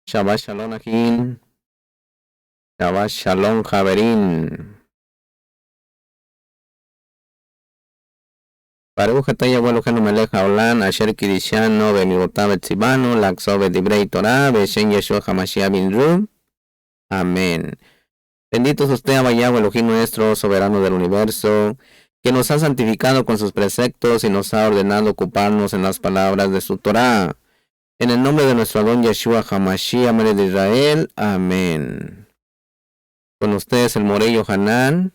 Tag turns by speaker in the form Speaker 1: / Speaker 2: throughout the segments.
Speaker 1: Shabbat Shalom Ahin. Shabbat Shalom Javerín. Baruch ataya Elohenu melech haolam asher kidishanu bemivotav etzivanu laxov edibrei Torah beshem Yeshua HaMashiach bin Ru. Amén. Bendito es usted, Yahweh Elohim nuestro, soberano del universo, que nos ha santificado con sus preceptos y nos ha ordenado ocuparnos en las palabras de su Torah. En el nombre de nuestro Adón Yeshua HaMashiach, Amén de Israel. Amén. Con ustedes el Morello Hanan.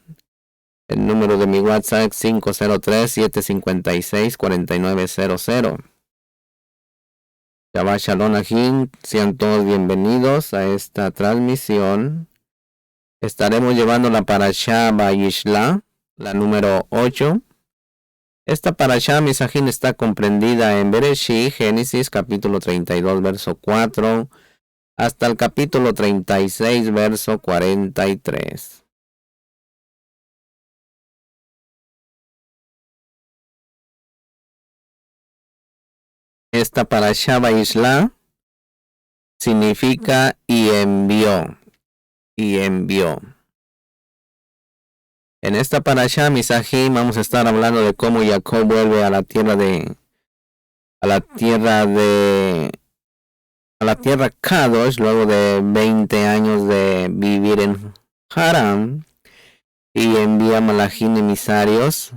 Speaker 1: El número de mi WhatsApp 503-756-4900. Shabbat Shalom Ahin. Sean todos bienvenidos a esta transmisión. Estaremos llevando la Parashá Vayishla, la número 8. Esta Parashá Misajín está comprendida en Bereshit, Génesis, capítulo 32, verso 4, hasta el capítulo 36, verso 43. Esta Parashá Vayishla significa y envió. En esta Parashá Misajín vamos a estar hablando de cómo Jacob vuelve a la tierra Kadosh luego de 20 años de vivir en Harán, y envía malachim emisarios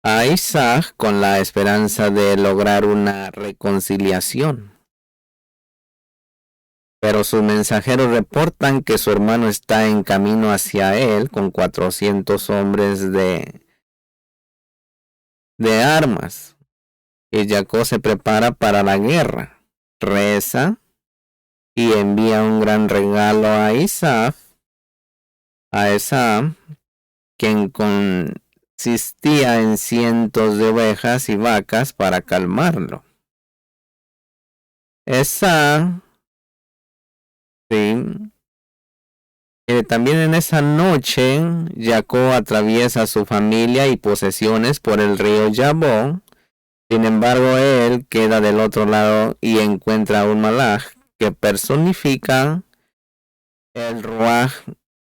Speaker 1: a Isaac con la esperanza de lograr una reconciliación. Pero sus mensajeros reportan que su hermano está en camino hacia él con 400 hombres de armas. Y Jacob se prepara para la guerra, reza y envía un gran regalo a Isaac, quien consistía en cientos de ovejas y vacas para calmarlo. También en esa noche, Jacob atraviesa su familia y posesiones por el río Yabón. Sin embargo, él queda del otro lado y encuentra a un malach que personifica el Ruach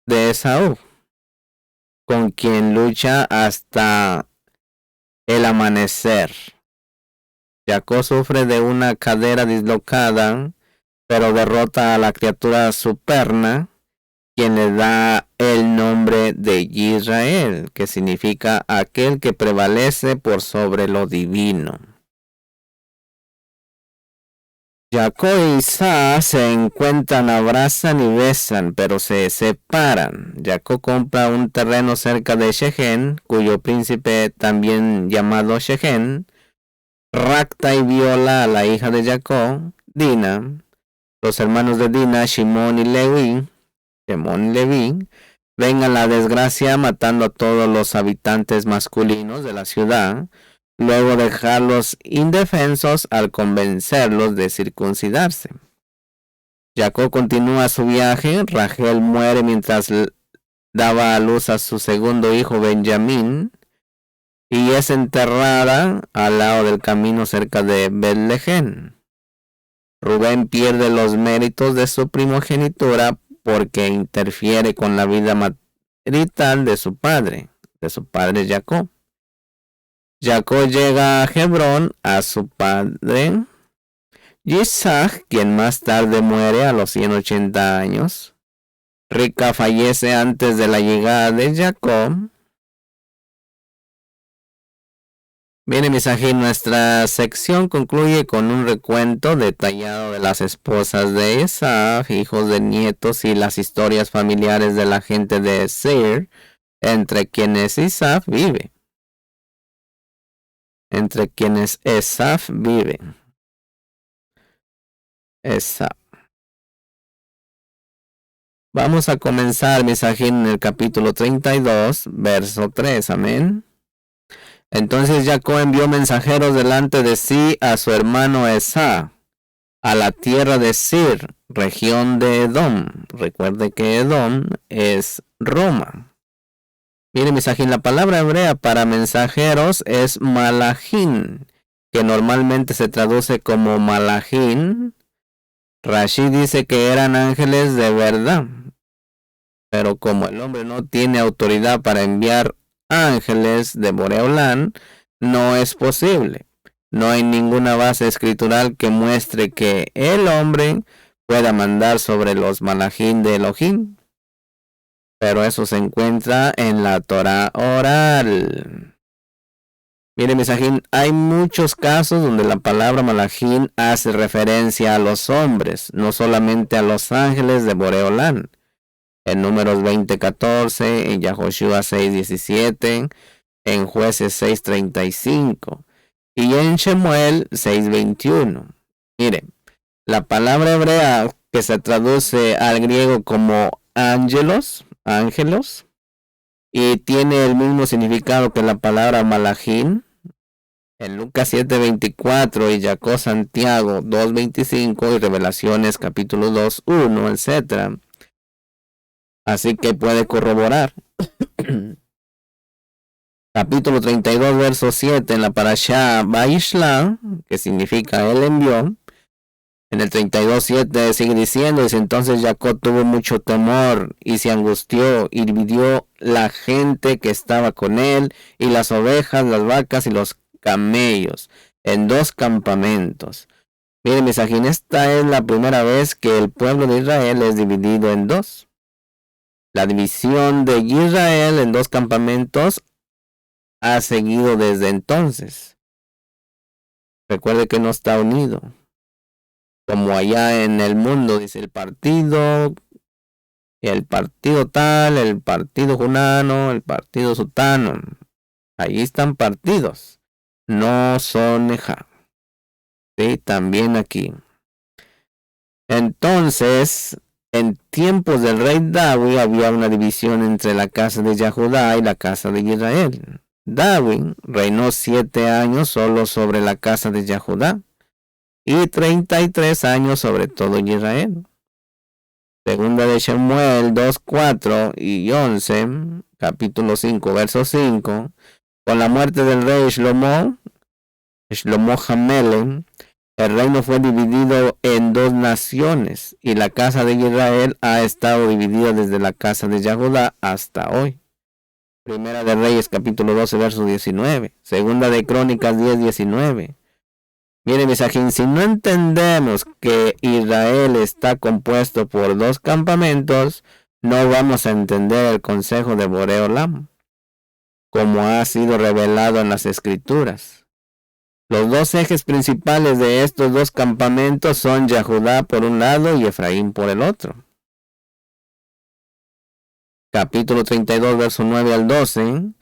Speaker 1: de Esaú, con quien lucha hasta el amanecer. Jacob sufre de una cadera dislocada, pero derrota a la criatura superna, quien le da el nombre de Israel, que significa aquel que prevalece por sobre lo divino. Jacob e Isaac se encuentran, abrazan y besan, pero se separan. Jacob compra un terreno cerca de Shechem, cuyo príncipe, también llamado Shechem, rapta y viola a la hija de Jacob, Dina. Los hermanos de Dina, Shimón y Leví, ven a la desgracia matando a todos los habitantes masculinos de la ciudad, luego dejarlos indefensos al convencerlos de circuncidarse. Jacob continúa su viaje. Rachel muere mientras daba a luz a su segundo hijo Benjamín y es enterrada al lado del camino cerca de Betlehem. Rubén pierde los méritos de su primogenitura porque interfiere con la vida marital de su padre Jacob. Jacob llega a Hebrón a su padre Isaac, quien más tarde muere a los 180 años. Rica fallece antes de la llegada de Jacob. Bien, mensaje, nuestra sección concluye con un recuento detallado de las esposas de Isaac, hijos de nietos y las historias familiares de la gente de Seir, entre quienes Isaac vive. Vamos a comenzar, mensaje, en el capítulo 32, verso 3. Amén. Entonces Jacob envió mensajeros delante de sí a su hermano Esau, a la tierra de Sir, región de Edom. Recuerde que Edom es Roma. Mire, mensajín, la palabra hebrea para mensajeros es malachim, que normalmente se traduce como malachim, Rashi dice que eran ángeles de verdad, pero como el hombre no tiene autoridad para enviar ángeles de Boreolán, no es posible. No hay ninguna base escritural que muestre que el hombre pueda mandar sobre los malajim de Elohim. Pero eso se encuentra en la Torah oral. Miren, misajín, hay muchos casos donde la palabra malajim hace referencia a los hombres, no solamente a los ángeles de Boreolán. En Números 20:14, en Yahoshua 6:17, en Jueces 6:35 y en Shemuel 6:21. Miren, la palabra hebrea que se traduce al griego como ángelos, y tiene el mismo significado que la palabra malajim. En Lucas 7:24 y Jacob Santiago 2:25 y Revelaciones capítulo 2:1, etc. Así que puede corroborar. Capítulo 32, verso 7 en la parashá Vaishla, que significa él envió. En el 32:7 sigue diciendo, dice, entonces Jacob tuvo mucho temor y se angustió y dividió la gente que estaba con él y las ovejas, las vacas y los camellos en 2 campamentos. Miren, misajín, esta es la primera vez que el pueblo de Israel es dividido en 2. La división de Israel en 2 campamentos ha seguido desde entonces. Recuerde que no está unido. Como allá en el mundo dice el partido tal, el partido junano, el partido sutano. Allí están partidos. No son Ejá. Sí, también aquí. Entonces, en tiempos del rey David había una división entre la casa de Yahudá y la casa de Israel. David reinó 7 años solo sobre la casa de Yahudá y 33 años sobre todo Israel. Segunda de Shemuel 2:4 y 11, capítulo 5, verso 5. Con la muerte del rey Shlomo Hamelech, el reino fue dividido en 2 naciones y la casa de Israel ha estado dividida desde la casa de Yahudá hasta hoy. Primera de Reyes capítulo 12 verso 19. Segunda de Crónicas 10:19. Miren, misajín, si no entendemos que Israel está compuesto por 2 campamentos, no vamos a entender el consejo de Boreolam, como ha sido revelado en las Escrituras. Los 2 ejes principales de estos 2 campamentos son Yahudá por un lado y Efraín por el otro. Capítulo 32, verso 9 al 12.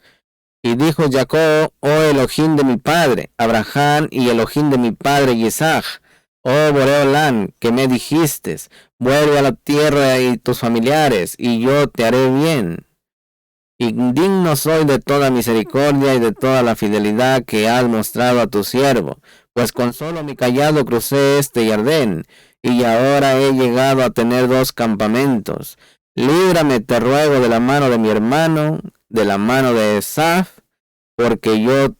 Speaker 1: Y dijo Jacob, oh Elohim de mi padre, Abraham, y Elohim de mi padre, Isaac, oh Boreolán, que me dijiste, vuelve a la tierra y tus familiares, y yo te haré bien. Indigno soy de toda misericordia y de toda la fidelidad que has mostrado a tu siervo, pues con solo mi cayado crucé este Jordán, y ahora he llegado a tener 2 campamentos. Líbrame, te ruego, de la mano de mi hermano, de la mano de Esaf, porque yo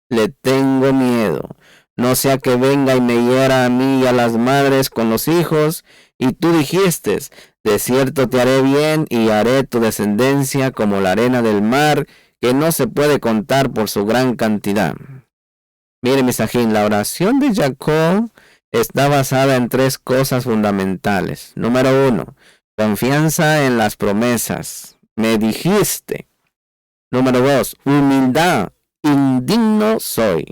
Speaker 1: le tengo miedo. No sea que venga y me hiera a mí y a las madres con los hijos. Y tú dijiste, de cierto te haré bien y haré tu descendencia como la arena del mar, que no se puede contar por su gran cantidad. Mire, misajín, la oración de Jacob está basada en 3 cosas fundamentales. Número 1, confianza en las promesas. Me dijiste. Número 2, humildad. Indigno soy.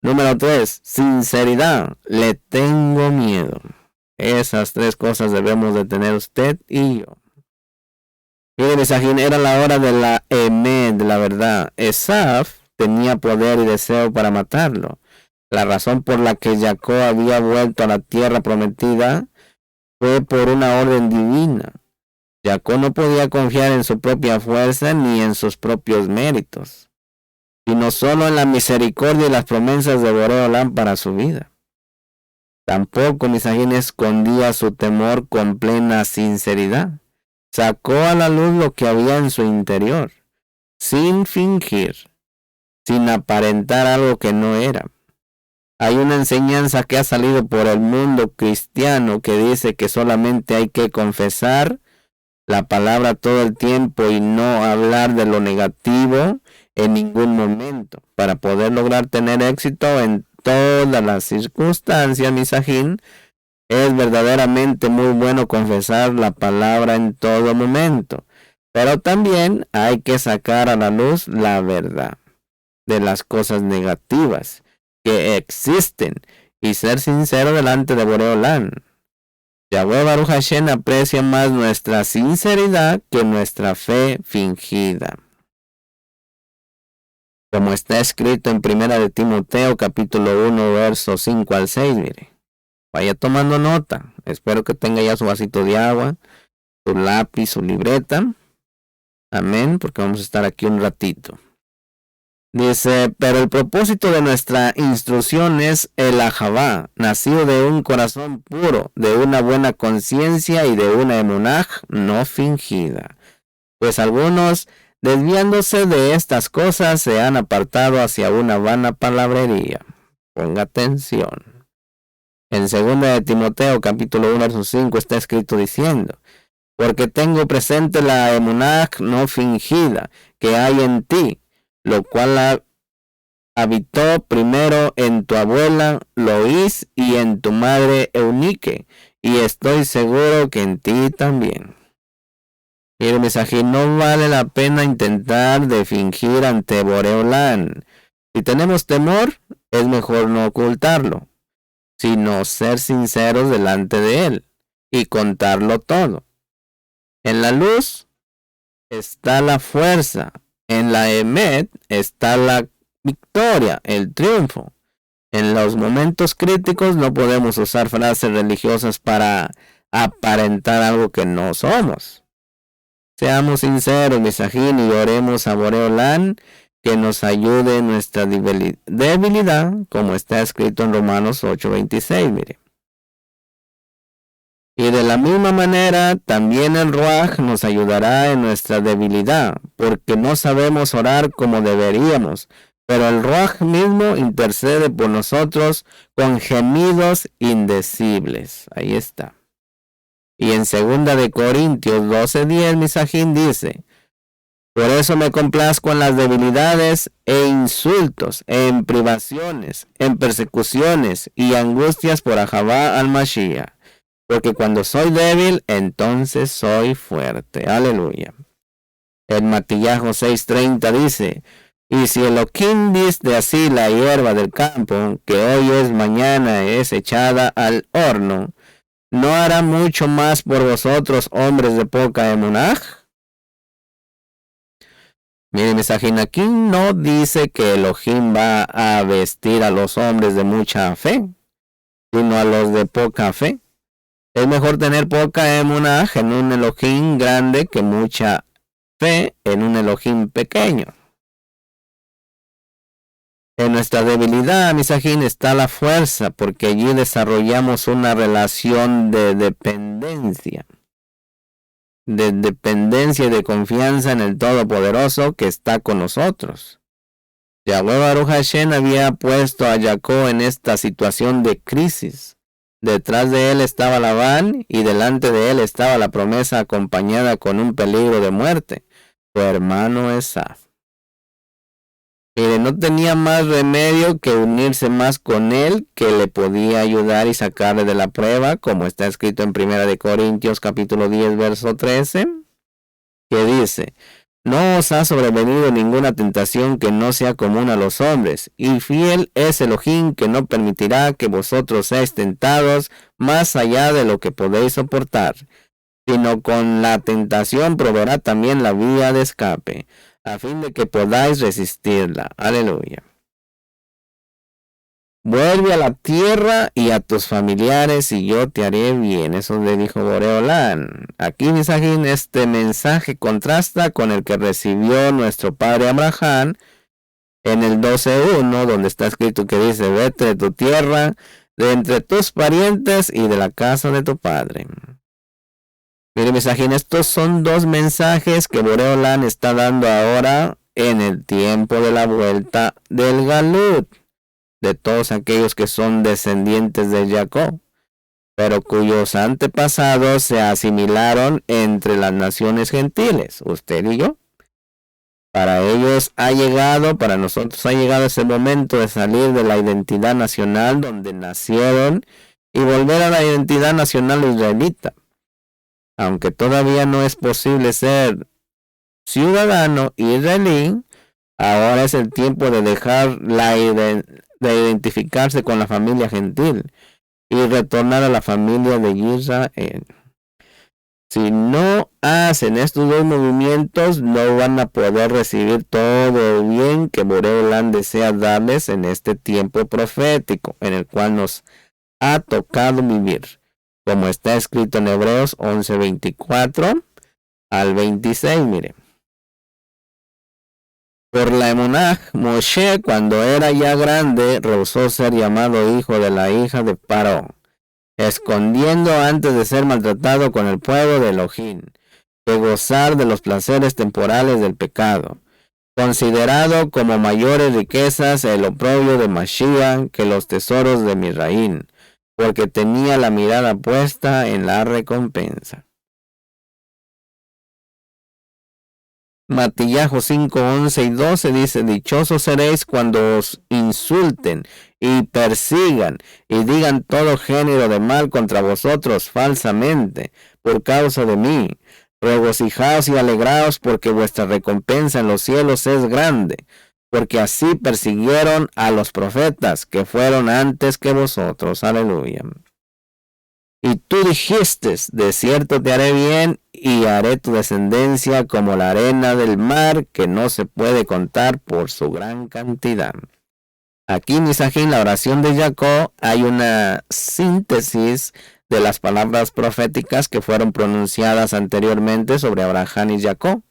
Speaker 1: Número 3, sinceridad. Le tengo miedo. Esas 3 cosas debemos de tener usted y yo. Mire, misajín, era la hora de la emet, de la verdad. Esaf tenía poder y deseo para matarlo. La razón por la que Jacob había vuelto a la tierra prometida fue por una orden divina. Jacob no podía confiar en su propia fuerza ni en sus propios méritos, sino solo en la misericordia y las promesas de Boreolán para su vida. Tampoco misajín escondía su temor con plena sinceridad. Sacó a la luz lo que había en su interior, sin fingir, sin aparentar algo que no era. Hay una enseñanza que ha salido por el mundo cristiano que dice que solamente hay que confesar la palabra todo el tiempo y no hablar de lo negativo en ningún momento para poder lograr tener éxito en todas las circunstancias, misajín. Es verdaderamente muy bueno confesar la palabra en todo momento, pero también hay que sacar a la luz la verdad de las cosas negativas que existen y ser sincero delante de Boreolán. Yahweh Baruch Hashem aprecia más nuestra sinceridad que nuestra fe fingida. Como está escrito en 1 de Timoteo capítulo 1 versos 5 al 6, mire. Vaya tomando nota. Espero que tenga ya su vasito de agua, su lápiz, su libreta. Amén, porque vamos a estar aquí un ratito. Dice, pero el propósito de nuestra instrucción es el Ahavá, nacido de un corazón puro, de una buena conciencia y de una emunaj no fingida. Pues algunos, desviándose de estas cosas, se han apartado hacia una vana palabrería. Ponga atención. En 2 de Timoteo capítulo 1 verso 5 está escrito diciendo, porque tengo presente la emunaj no fingida que hay en ti, lo cual habitó primero en tu abuela Loís y en tu madre Eunique, y estoy seguro que en ti también. Mire, mensaje, no vale la pena intentar de fingir ante Boreolán. Si tenemos temor, es mejor no ocultarlo, sino ser sinceros delante de él y contarlo todo. En la luz está la fuerza. En la Emet está la victoria, el triunfo. En los momentos críticos no podemos usar frases religiosas para aparentar algo que no somos. Seamos sinceros, misajín, y oremos a Boreolán que nos ayude en nuestra debilidad, como está escrito en Romanos 8:26, mire. Y de la misma manera, también el Ruaj nos ayudará en nuestra debilidad, porque no sabemos orar como deberíamos, pero el Ruaj mismo intercede por nosotros con gemidos indecibles. Ahí está. Y en 2 de Corintios 12:10, misajín dice, por eso me complazco en las debilidades e insultos, en privaciones, en persecuciones y angustias por Ahavá al Mashiach. Porque cuando soy débil, entonces soy fuerte. Aleluya. En Matillahu 6:30 dice, y si Elohim diste así la hierba del campo, que hoy es mañana es echada al horno, ¿no hará mucho más por vosotros, hombres de poca emunaj? Mire, mensajín, aquí no dice que Elohim va a vestir a los hombres de mucha fe, sino a los de poca fe. Es mejor tener poca emunaj en un Elohim grande que mucha fe en un Elohim pequeño. En nuestra debilidad, misajín, está la fuerza, porque allí desarrollamos una relación de dependencia. De dependencia y de confianza en el Todopoderoso que está con nosotros. Yahweh Baruch Hashem había puesto a Jacob en esta situación de crisis. Detrás de él estaba Labán y delante de él estaba la promesa acompañada con un peligro de muerte, su hermano Esaú. Mire, no tenía más remedio que unirse más con él, que le podía ayudar y sacarle de la prueba, como está escrito en 1 de Corintios capítulo 10, verso 13, que dice, no os ha sobrevenido ninguna tentación que no sea común a los hombres, y fiel es Elohim que no permitirá que vosotros seáis tentados más allá de lo que podéis soportar, sino con la tentación proveerá también la vía de escape, a fin de que podáis resistirla. Aleluya. Vuelve a la tierra y a tus familiares y yo te haré bien. Eso le dijo Boreolán. Aquí, misajín, este mensaje contrasta con el que recibió nuestro padre Abraham en el 12:1, donde está escrito que dice, vete de tu tierra, de entre tus parientes y de la casa de tu padre. Mire, misajín, estos son dos mensajes que Boreolán está dando ahora en el tiempo de la vuelta del Galut. de todos aquellos que son descendientes de Jacob, pero cuyos antepasados se asimilaron entre las naciones gentiles, usted y yo. Para nosotros ha llegado ese momento de salir de la identidad nacional donde nacieron y volver a la identidad nacional israelita. Aunque todavía no es posible ser ciudadano israelí, ahora es el tiempo de dejar de identificarse con la familia gentil y retornar a la familia de Israel. Si no hacen estos dos movimientos, no van a poder recibir todo el bien que Boreolam desea darles en este tiempo profético, en el cual nos ha tocado vivir, como está escrito en Hebreos 11:24 al 26, mire. Por la emuná, Moshe, cuando era ya grande, rehusó ser llamado hijo de la hija de Paró, escondiendo antes de ser maltratado con el pueblo de Elohim, que gozar de los placeres temporales del pecado, considerado como mayores riquezas el oprobio de Mashiach que los tesoros de Misraín, porque tenía la mirada puesta en la recompensa. Matillahu 5, 11 y 12 dice: dichosos seréis cuando os insulten y persigan y digan todo género de mal contra vosotros falsamente por causa de mí. Regocijaos y alegraos, porque vuestra recompensa en los cielos es grande, porque así persiguieron a los profetas que fueron antes que vosotros. Aleluya. Y tú dijiste: de cierto te haré bien, y haré tu descendencia como la arena del mar, que no se puede contar por su gran cantidad. Aquí, Misajín, la oración de Jacob, hay una síntesis de las palabras proféticas que fueron pronunciadas anteriormente sobre Abraham y Jacob.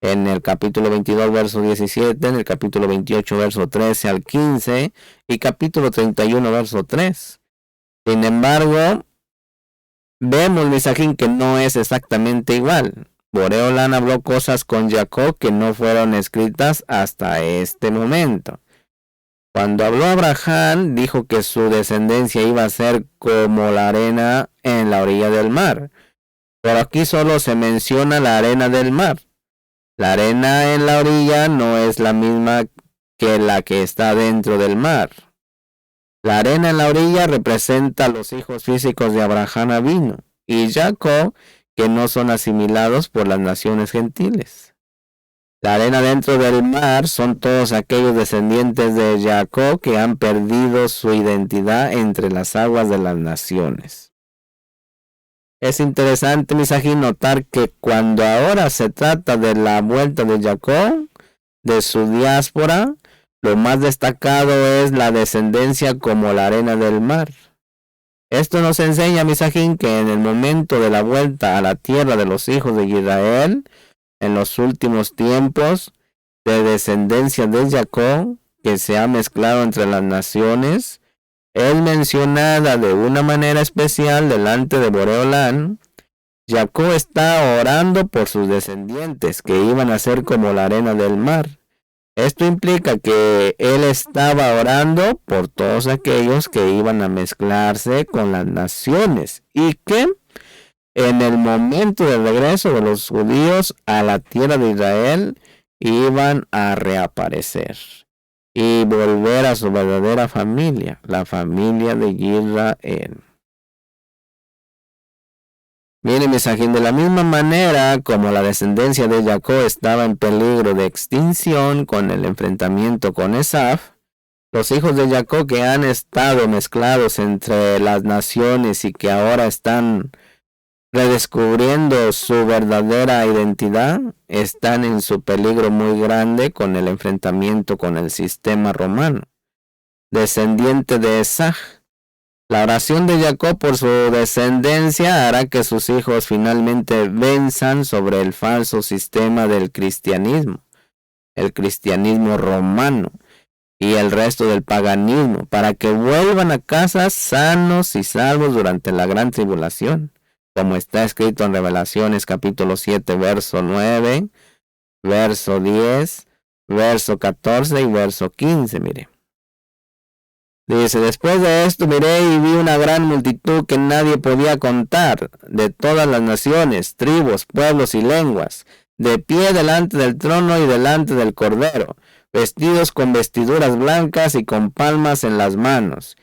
Speaker 1: En el capítulo 22, verso 17, en el capítulo 28, verso 13 al 15, y capítulo 31, verso 3. Sin embargo, vemos, Misajín, que no es exactamente igual. Boreolam habló cosas con Jacob que no fueron escritas hasta este momento. Cuando habló Abraham, dijo que su descendencia iba a ser como la arena en la orilla del mar. Pero aquí solo se menciona la arena del mar. La arena en la orilla no es la misma que la que está dentro del mar. La arena en la orilla representa a los hijos físicos de Abraham Avinu y Jacob, que no son asimilados por las naciones gentiles. La arena dentro del mar son todos aquellos descendientes de Jacob que han perdido su identidad entre las aguas de las naciones. Es interesante, Misajín, notar que cuando ahora se trata de la vuelta de Jacob, de su diáspora, lo más destacado es la descendencia como la arena del mar. Esto nos enseña, Misajín, que en el momento de la vuelta a la tierra de los hijos de Israel, en los últimos tiempos, de descendencia de Jacob, que se ha mezclado entre las naciones, es mencionada de una manera especial delante de Boreolam. Jacob está orando por sus descendientes, que iban a ser como la arena del mar. Esto implica que él estaba orando por todos aquellos que iban a mezclarse con las naciones y que en el momento del regreso de los judíos a la tierra de Israel iban a reaparecer y volver a su verdadera familia, la familia de Israel. Miren, Misajín, de la misma manera como la descendencia de Jacob estaba en peligro de extinción con el enfrentamiento con Esaf, los hijos de Jacob que han estado mezclados entre las naciones y que ahora están redescubriendo su verdadera identidad, están en su peligro muy grande con el enfrentamiento con el sistema romano. Descendiente de Esaf, la oración de Jacob por su descendencia hará que sus hijos finalmente venzan sobre el falso sistema del cristianismo, el cristianismo romano y el resto del paganismo, para que vuelvan a casa sanos y salvos durante la gran tribulación, como está escrito en Revelaciones capítulo 7, verso 9, verso 10, verso 14 y verso 15, mire. Dice, después de esto miré y vi una gran multitud que nadie podía contar, de todas las naciones, tribus, pueblos y lenguas, de pie delante del trono y delante del Cordero, vestidos con vestiduras blancas y con palmas en las manos.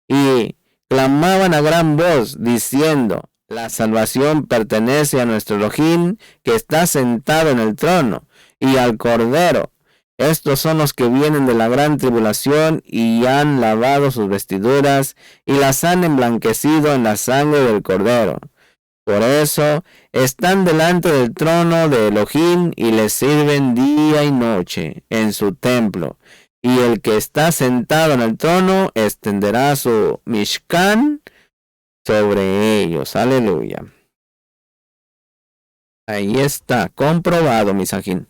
Speaker 1: Y clamaban a gran voz, diciendo, la salvación pertenece a nuestro Elohim, que está sentado en el trono, y al Cordero. Estos son los que vienen de la gran tribulación y han lavado sus vestiduras y las han emblanquecido en la sangre del Cordero. Por eso están delante del trono de Elohim y le sirven día y noche en su templo. Y el que está sentado en el trono extenderá su Mishkan sobre ellos. Aleluya. Ahí está, comprobado, Misajín.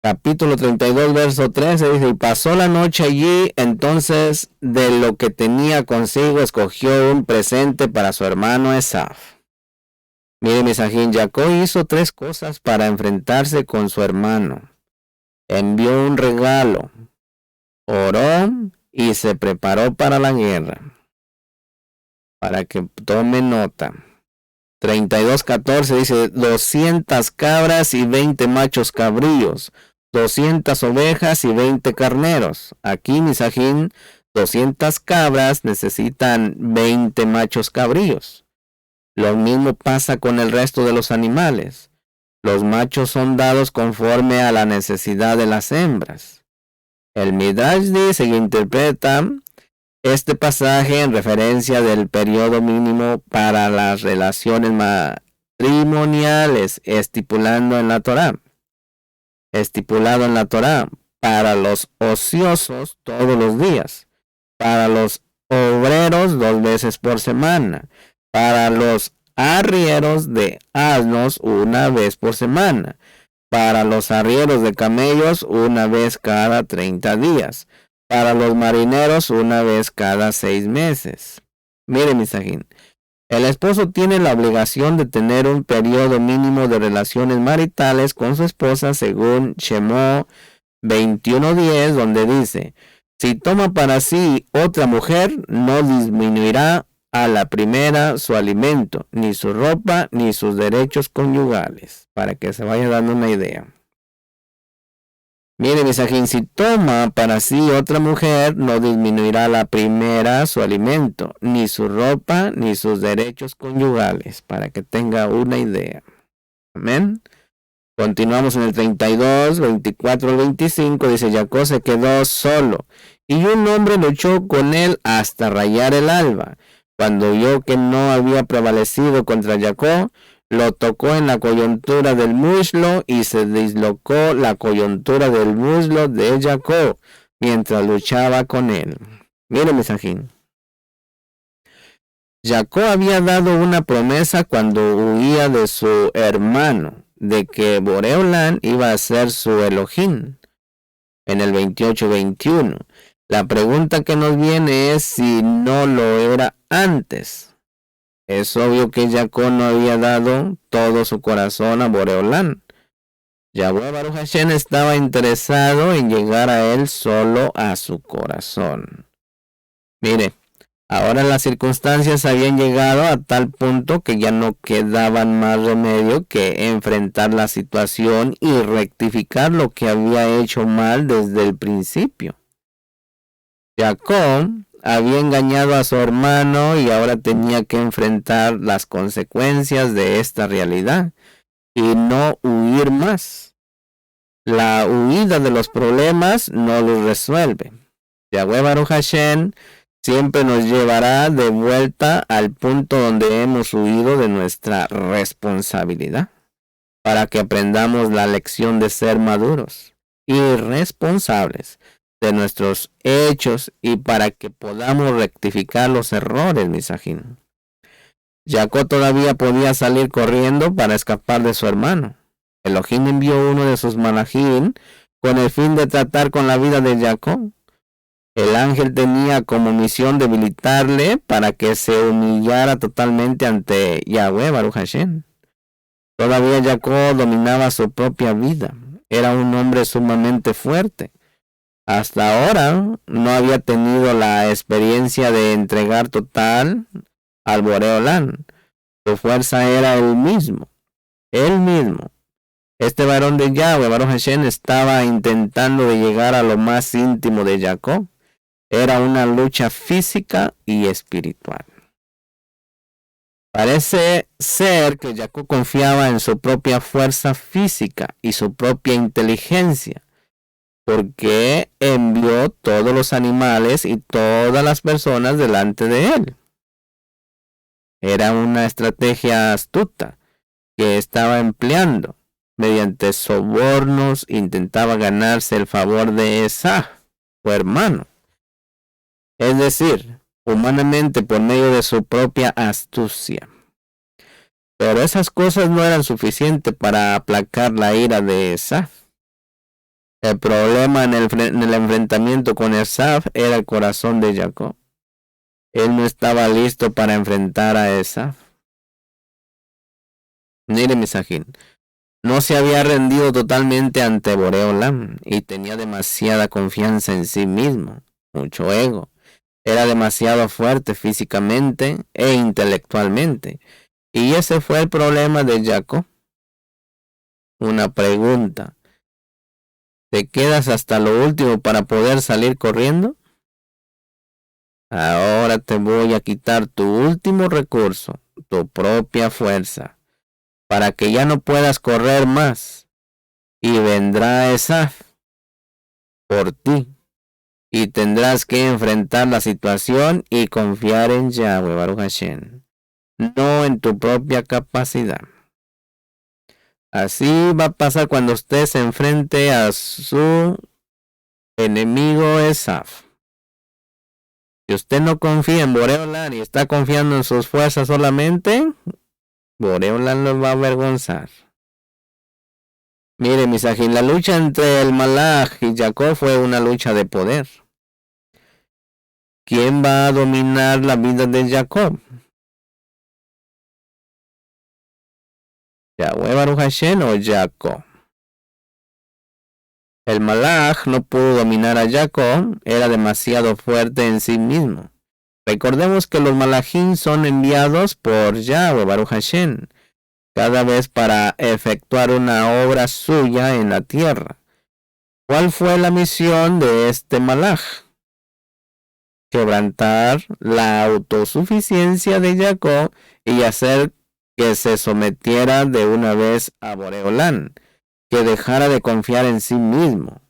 Speaker 1: Capítulo 32, verso 13 dice, y pasó la noche allí, entonces de lo que tenía consigo escogió un presente para su hermano Esaf. Mire, Misajín, Jacob hizo 3 cosas para enfrentarse con su hermano. Envió un regalo, oró y se preparó para la guerra. Para que tome nota. 32:14 dice, 200 cabras y 20 machos cabríos, 200 ovejas y 20 carneros. Aquí, Misajín, 200 cabras necesitan 20 machos cabríos. Lo mismo pasa con el resto de los animales. Los machos son dados conforme a la necesidad de las hembras. El Midrash dice que interpreta este pasaje en referencia del periodo mínimo para las relaciones matrimoniales estipulado en la Torá, para los ociosos todos los días, para los obreros 2 veces por semana, para los arrieros de asnos 1 vez por semana, para los arrieros de camellos 1 vez cada 30 días, para los marineros 1 vez cada 6 meses. Mire, Misajín, el esposo tiene la obligación de tener un periodo mínimo de relaciones maritales con su esposa según Shemó 21:10, donde dice, si toma para sí otra mujer, no disminuirá a la primera su alimento, ni su ropa, ni sus derechos conyugales, para que se vaya dando una idea. Mire, Misajín, si toma para sí otra mujer, no disminuirá la primera su alimento, ni su ropa, ni sus derechos conyugales, para que tenga una idea. Amén. Continuamos en el 32, 24 al 25, dice, Jacob se quedó solo, y un hombre luchó con él hasta rayar el alba. Cuando vio que no había prevalecido contra Jacob, lo tocó en la coyuntura del muslo y se dislocó la coyuntura del muslo de Jacob mientras luchaba con él. Mire, Misajín. Jacob había dado una promesa cuando huía de su hermano, de que Boreolán iba a ser su Elohim. En el 28-21. La pregunta que nos viene es si no lo era antes. Es obvio que Jacob no había dado todo su corazón a Boreolán. Yahweh Baruch Hashem estaba interesado en llegar a él solo a su corazón. Mire, ahora las circunstancias habían llegado a tal punto que ya no quedaban más remedio que enfrentar la situación y rectificar lo que había hecho mal desde el principio. Jacob había engañado a su hermano y ahora tenía que enfrentar las consecuencias de esta realidad y no huir más. La huida de los problemas no los resuelve. Yahweh Baruch Hashem siempre nos llevará de vuelta al punto donde hemos huido de nuestra responsabilidad, para que aprendamos la lección de ser maduros y responsables de nuestros hechos y para que podamos rectificar los errores, Misajín. Jacob todavía podía salir corriendo para escapar de su hermano. Elohim envió uno de sus malajín con el fin de tratar con la vida de Jacob. El ángel tenía como misión debilitarle para que se humillara totalmente ante Yahweh Baruch Hashem. Todavía Jacob dominaba su propia vida. Era un hombre sumamente fuerte. Hasta ahora no había tenido la experiencia de entregar total al Boreolán. Su fuerza era él mismo. Él mismo. Este varón de Yahweh, Baruch Hashem, estaba intentando de llegar a lo más íntimo de Jacob. Era una lucha física y espiritual. Parece ser que Jacob confiaba en su propia fuerza física y su propia inteligencia, porque envió todos los animales y todas las personas delante de él. Era una estrategia astuta que estaba empleando. Mediante sobornos intentaba ganarse el favor de Esau, su hermano. Es decir, humanamente por medio de su propia astucia. Pero esas cosas no eran suficientes para aplacar la ira de Esau. El problema en el enfrentamiento con Esau era el corazón de Jacob. Él no estaba listo para enfrentar a Esau. Mire, Misajín, no se había rendido totalmente ante Boreolam y tenía demasiada confianza en sí mismo, mucho ego. Era demasiado fuerte físicamente e intelectualmente. Y ese fue el problema de Jacob. Una pregunta. ¿Te quedas hasta lo último para poder salir corriendo? Ahora te voy a quitar tu último recurso, tu propia fuerza, para que ya no puedas correr más. Y vendrá Esau por ti. Y tendrás que enfrentar la situación y confiar en Yahweh, Baruch Hashem, no en tu propia capacidad. Así va a pasar cuando usted se enfrente a su enemigo Esau. Si usted no confía en Boreolam y está confiando en sus fuerzas solamente, Boreolam lo va a avergonzar. Mire, Misajín, la lucha entre el Malach y Jacob fue una lucha de poder. ¿Quién va a dominar la vida de Jacob? ¿Yahweh Baruch Hashem o Jacob? El Malach no pudo dominar a Jacob, era demasiado fuerte en sí mismo. Recordemos que los Malachim son enviados por Yahweh Baruch Hashem, cada vez para efectuar una obra suya en la tierra. ¿Cuál fue la misión de este Malach? Quebrantar la autosuficiencia de Jacob y hacer que se sometiera de una vez a Boreolán, que dejara de confiar en sí mismo.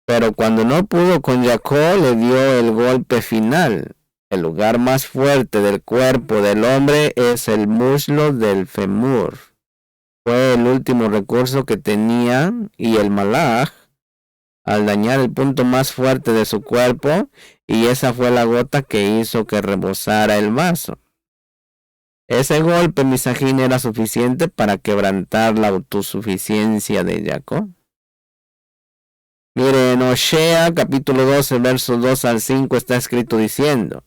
Speaker 1: Pero cuando no pudo con Jacob, le dio el golpe final. El lugar más fuerte del cuerpo del hombre es el muslo del femur. Fue el último recurso que tenía y el Malach, al dañar el punto más fuerte de su cuerpo, y esa fue la gota que hizo que rebosara el vaso. Ese golpe, Misajín, era suficiente para quebrantar la autosuficiencia de Jacob. Mire, en Osea, capítulo 12, versos 2 al 5, está escrito diciendo: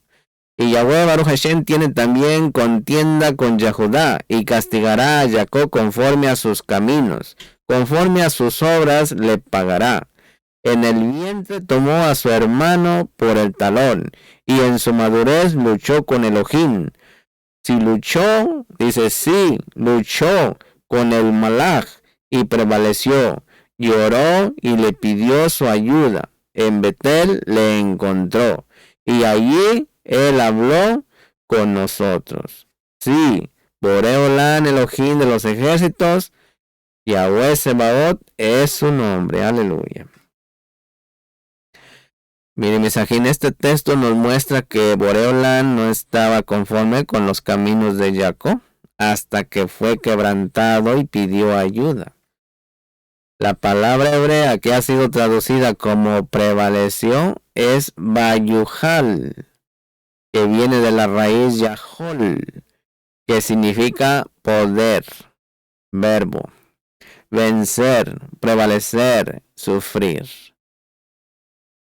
Speaker 1: Y Yahweh Baruch Hashem tiene también contienda con Yahudá, y castigará a Jacob conforme a sus caminos, conforme a sus obras le pagará. En el vientre tomó a su hermano por el talón, y en su madurez luchó con Elohim. Si luchó, dice sí, luchó con el Malach y prevaleció. Lloró y le pidió su ayuda. En Betel le encontró, y allí él habló con nosotros. Sí, Boreolán, Elohim de los ejércitos, Yahweh Sebaot es su nombre. Aleluya. Mire, Misajín, este texto nos muestra que Boreolán no estaba conforme con los caminos de Jacob hasta que fue quebrantado y pidió ayuda. La palabra hebrea que ha sido traducida como prevaleció es Bayuhal, que viene de la raíz Yahol, que significa poder, verbo, vencer, prevalecer, sufrir.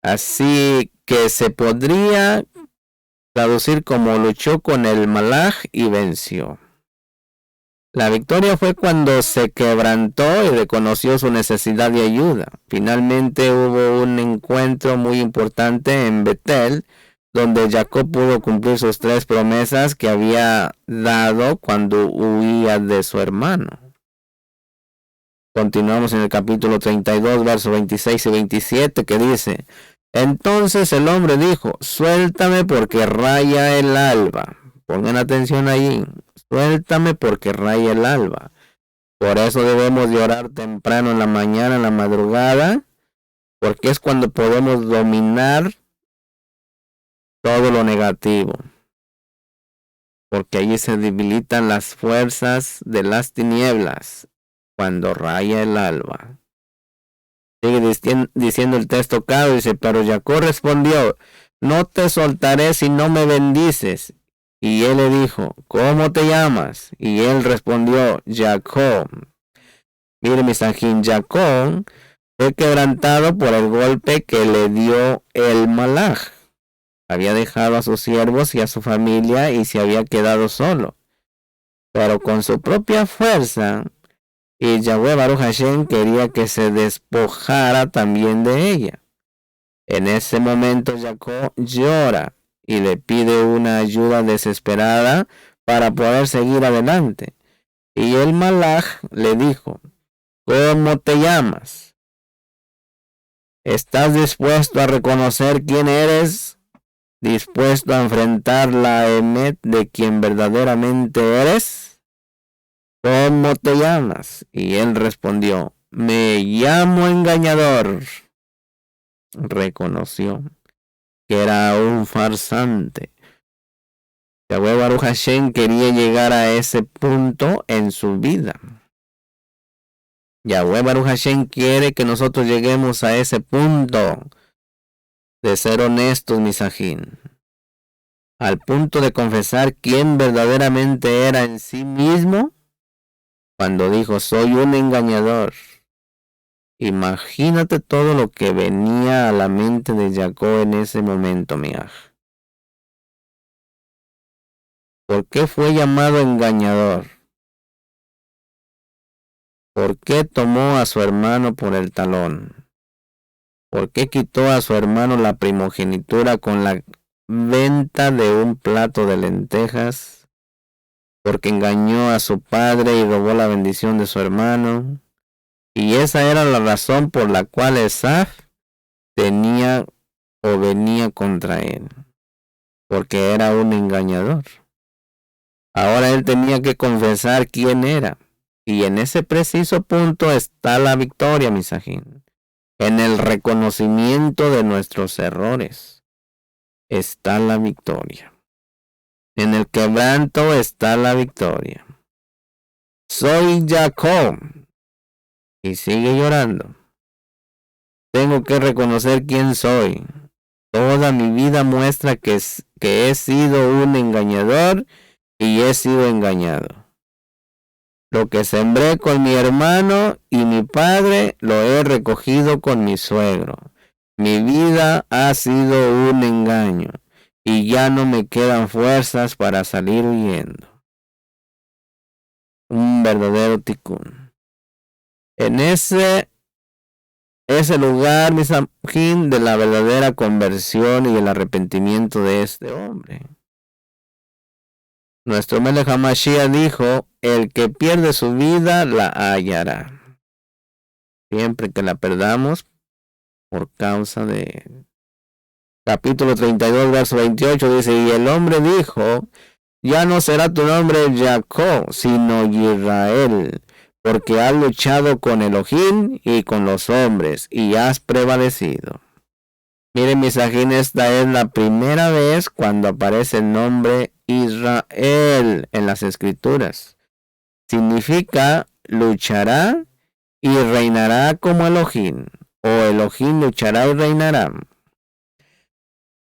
Speaker 1: Así que se podría traducir como luchó con el Malach y venció. La victoria fue cuando se quebrantó y reconoció su necesidad de ayuda. Finalmente hubo un encuentro muy importante en Betel, donde Jacob pudo cumplir sus 3 promesas que había dado cuando huía de su hermano. Continuamos en el capítulo 32, versos 26 y 27, que dice: entonces el hombre dijo: suéltame porque raya el alba. Pongan atención ahí. Suéltame porque raya el alba. Por eso debemos de orar temprano en la mañana, en la madrugada, porque es cuando podemos dominar todo lo negativo. Porque allí se debilitan las fuerzas de las tinieblas cuando raya el alba. Sigue diciendo el texto claro, dice: pero Jacob respondió: no te soltaré si no me bendices. Y él le dijo: ¿cómo te llamas? Y él respondió: Jacob. Mire, misajín, Jacob fue quebrantado por el golpe que le dio el malaj. Había dejado a sus siervos y a su familia y se había quedado solo. Pero con su propia fuerza, y Yahweh Baruch Hashem quería que se despojara también de ella. En ese momento Jacob llora y le pide una ayuda desesperada para poder seguir adelante. Y el malaj le dijo: ¿cómo te llamas? ¿Estás dispuesto a reconocer quién eres? ¿Dispuesto a enfrentar la emet de quien verdaderamente eres? ¿Cómo te llamas? Y él respondió: me llamo engañador. Reconoció que era un farsante. Yahweh Baruch Hashem quería llegar a ese punto en su vida. Yahweh Baruch Hashem quiere que nosotros lleguemos a ese punto de ser honestos, misajín. Al punto de confesar quién verdaderamente era en sí mismo cuando dijo: soy un engañador. Imagínate todo lo que venía a la mente de Jacob en ese momento, miaj. ¿Por qué fue llamado engañador? ¿Por qué tomó a su hermano por el talón? ¿Por qué quitó a su hermano la primogenitura con la venta de un plato de lentejas? Porque engañó a su padre y robó la bendición de su hermano. Y esa era la razón por la cual Esaf tenía o venía contra él, porque era un engañador. Ahora él tenía que confesar quién era, y en ese preciso punto está la victoria, misajín. En el reconocimiento de nuestros errores está la victoria. En el quebranto está la victoria. Soy Jacob. Y sigue llorando. Tengo que reconocer quién soy. Toda mi vida muestra que he sido un engañador y he sido engañado. Lo que sembré con mi hermano y mi padre lo he recogido con mi suegro. Mi vida ha sido un engaño y ya no me quedan fuerzas para salir huyendo. Un verdadero tikkun. En ese lugar, misajín, de la verdadera conversión y el arrepentimiento de este hombre. Nuestro Melech HaMashiach dijo: el que pierde su vida la hallará. Siempre que la perdamos por causa de... Capítulo 32, verso 28 dice: y el hombre dijo: ya no será tu nombre Jacob, sino Israel, porque has luchado con Elohim y con los hombres, y has prevalecido. Miren, misajín, esta es la primera vez cuando aparece el nombre Israel en las escrituras. Significa luchará y reinará como Elohim, o Elohim luchará y reinará.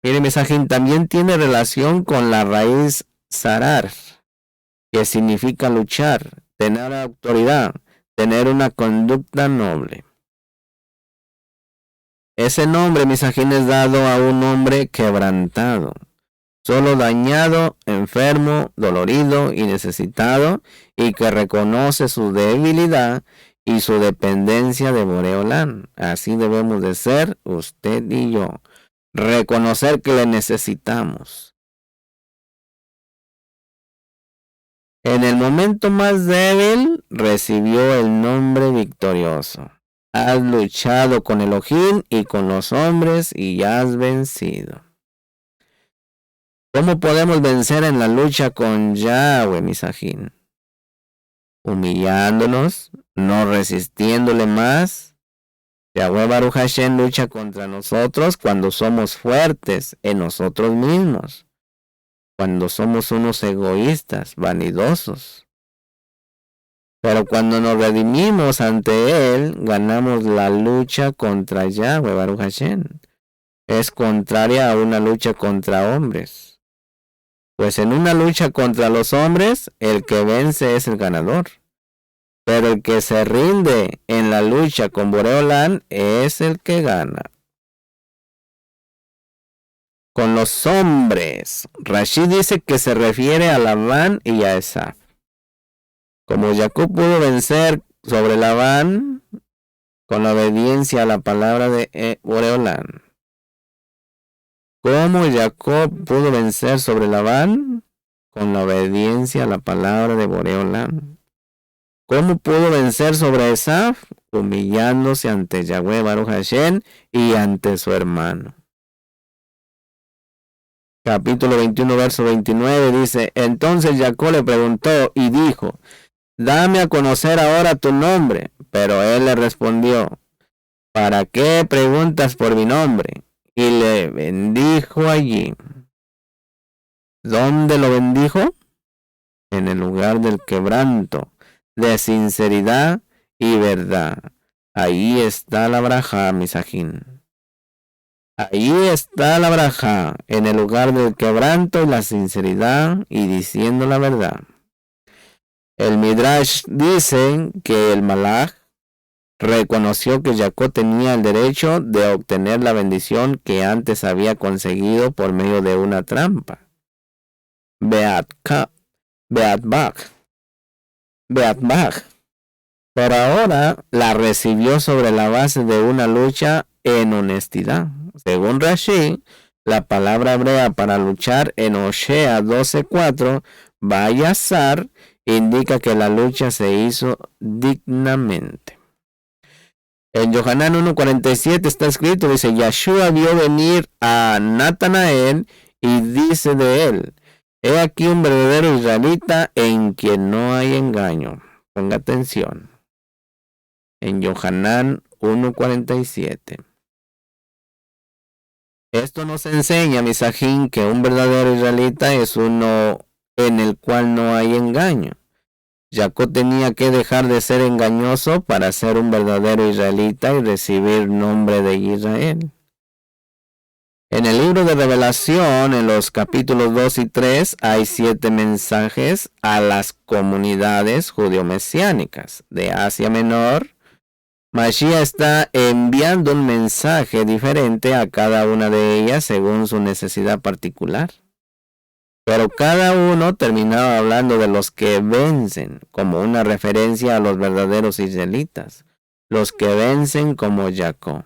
Speaker 1: Miren, misajín, también tiene relación con la raíz Sarar, que significa luchar, tener autoridad, tener una conducta noble. Ese nombre, misajín, es dado a un hombre quebrantado, solo dañado, enfermo, dolorido y necesitado, y que reconoce su debilidad y su dependencia de Boreolán. Así debemos de ser usted y yo. Reconocer que le necesitamos. En el momento más débil recibió el nombre victorioso. Has luchado con Elohim y con los hombres y has vencido. ¿Cómo podemos vencer en la lucha con Yahweh, Misajín? Humillándonos, no resistiéndole más. Yahweh Baruch Hashem lucha contra nosotros cuando somos fuertes en nosotros mismos, cuando somos unos egoístas, vanidosos. Pero cuando nos redimimos ante Él, ganamos la lucha contra Yahweh Baruch Hashem. Es contraria a una lucha contra hombres. Pues en una lucha contra los hombres, el que vence es el ganador. Pero el que se rinde en la lucha con Boreolán es el que gana. Con los hombres, Rashi dice que se refiere a Labán y a Esaf. Como Jacob pudo vencer sobre Labán con la obediencia a la palabra de Boreolán. ¿Cómo Jacob pudo vencer sobre Labán? Con la obediencia a la palabra de Boreolán. ¿Cómo pudo vencer sobre Esaf? Humillándose ante Yahweh Baruch Hashem y ante su hermano. Capítulo 21, verso 29 dice, entonces Jacob le preguntó y dijo, dame a conocer ahora tu nombre. Pero él le respondió, ¿para qué preguntas por mi nombre? Y le bendijo allí. ¿Dónde lo bendijo? En el lugar del quebranto, de sinceridad y verdad. Ahí está la braja, Misajín. Ahí está la braja, en el lugar del quebranto y la sinceridad y diciendo la verdad. El Midrash dice que el Malach reconoció que Jacob tenía el derecho de obtener la bendición que antes había conseguido por medio de una trampa. Beatbach. Pero ahora la recibió sobre la base de una lucha en honestidad. Según Rashi, la palabra hebrea para luchar en Oshea 12:4, Bayazar, indica que la lucha se hizo dignamente. En Yohanan 1:47 está escrito, dice, Yahshua vio venir a Natanael y dice de él, he aquí un verdadero israelita en quien no hay engaño. Ponga atención. En Yohanan 1:47. Esto nos enseña, Misajín, que un verdadero israelita es uno en el cual no hay engaño. Jacob tenía que dejar de ser engañoso para ser un verdadero israelita y recibir nombre de Israel. En el libro de Revelación, en los capítulos 2 y 3, hay 7 mensajes a las comunidades judío-mesiánicas de Asia Menor. Mashiach está enviando un mensaje diferente a cada una de ellas según su necesidad particular. Pero cada uno terminaba hablando de los que vencen, como una referencia a los verdaderos israelitas, los que vencen como Jacob.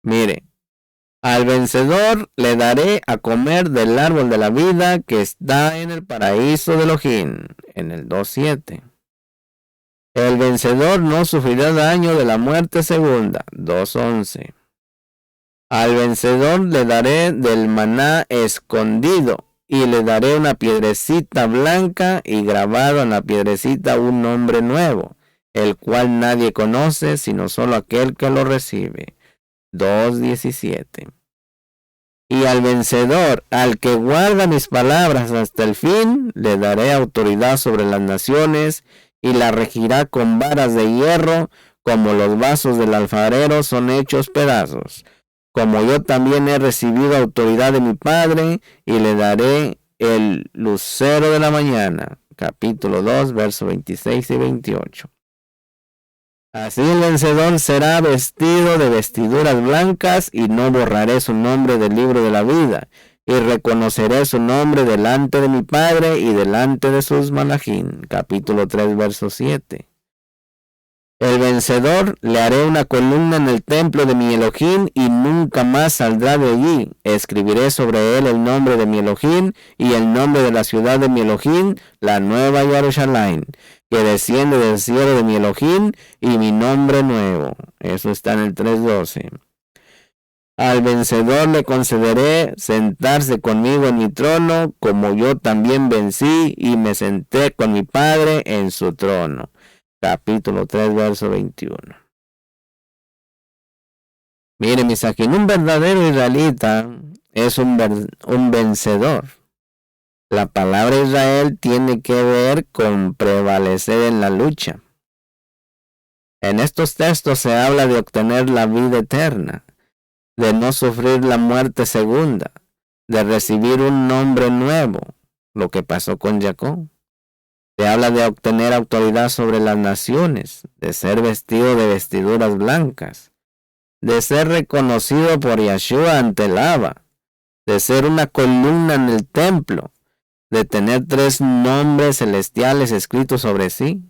Speaker 1: Mire, al vencedor le daré a comer del árbol de la vida que está en el paraíso de Elohim, en el 2:7. El vencedor no sufrirá daño de la muerte segunda, 2:11. Al vencedor le daré del maná escondido y le daré una piedrecita blanca y grabado en la piedrecita un nombre nuevo, el cual nadie conoce sino solo aquel que lo recibe. 2:17. Y al vencedor, al que guarda mis palabras hasta el fin, le daré autoridad sobre las naciones y la regirá con varas de hierro, como los vasos del alfarero son hechos pedazos. Como yo también he recibido autoridad de mi Padre, y le daré el lucero de la mañana. Capítulo 2, versos 26 y 28. Así el vencedor será vestido de vestiduras blancas y no borraré su nombre del libro de la vida y reconoceré su nombre delante de mi Padre y delante de sus malachim. Capítulo 3, verso 7. El vencedor le haré una columna en el templo de mi Elohim y nunca más saldrá de allí. Escribiré sobre él el nombre de mi Elohim y el nombre de la ciudad de mi Elohim, la nueva Jerusalén, que desciende del cielo de mi Elohim, y mi nombre nuevo. Eso está en el 3:12. Al vencedor le concederé sentarse conmigo en mi trono, como yo también vencí y me senté con mi Padre en su trono. Capítulo 3, verso 21. Mire, Misaquín, un verdadero israelita es un vencedor. La palabra Israel tiene que ver con prevalecer en la lucha. En estos textos se habla de obtener la vida eterna, de no sufrir la muerte segunda, de recibir un nombre nuevo, lo que pasó con Jacob. Se habla de obtener autoridad sobre las naciones, de ser vestido de vestiduras blancas, de ser reconocido por Yeshua ante el Abba, de ser una columna en el templo, de tener 3 nombres celestiales escritos sobre sí,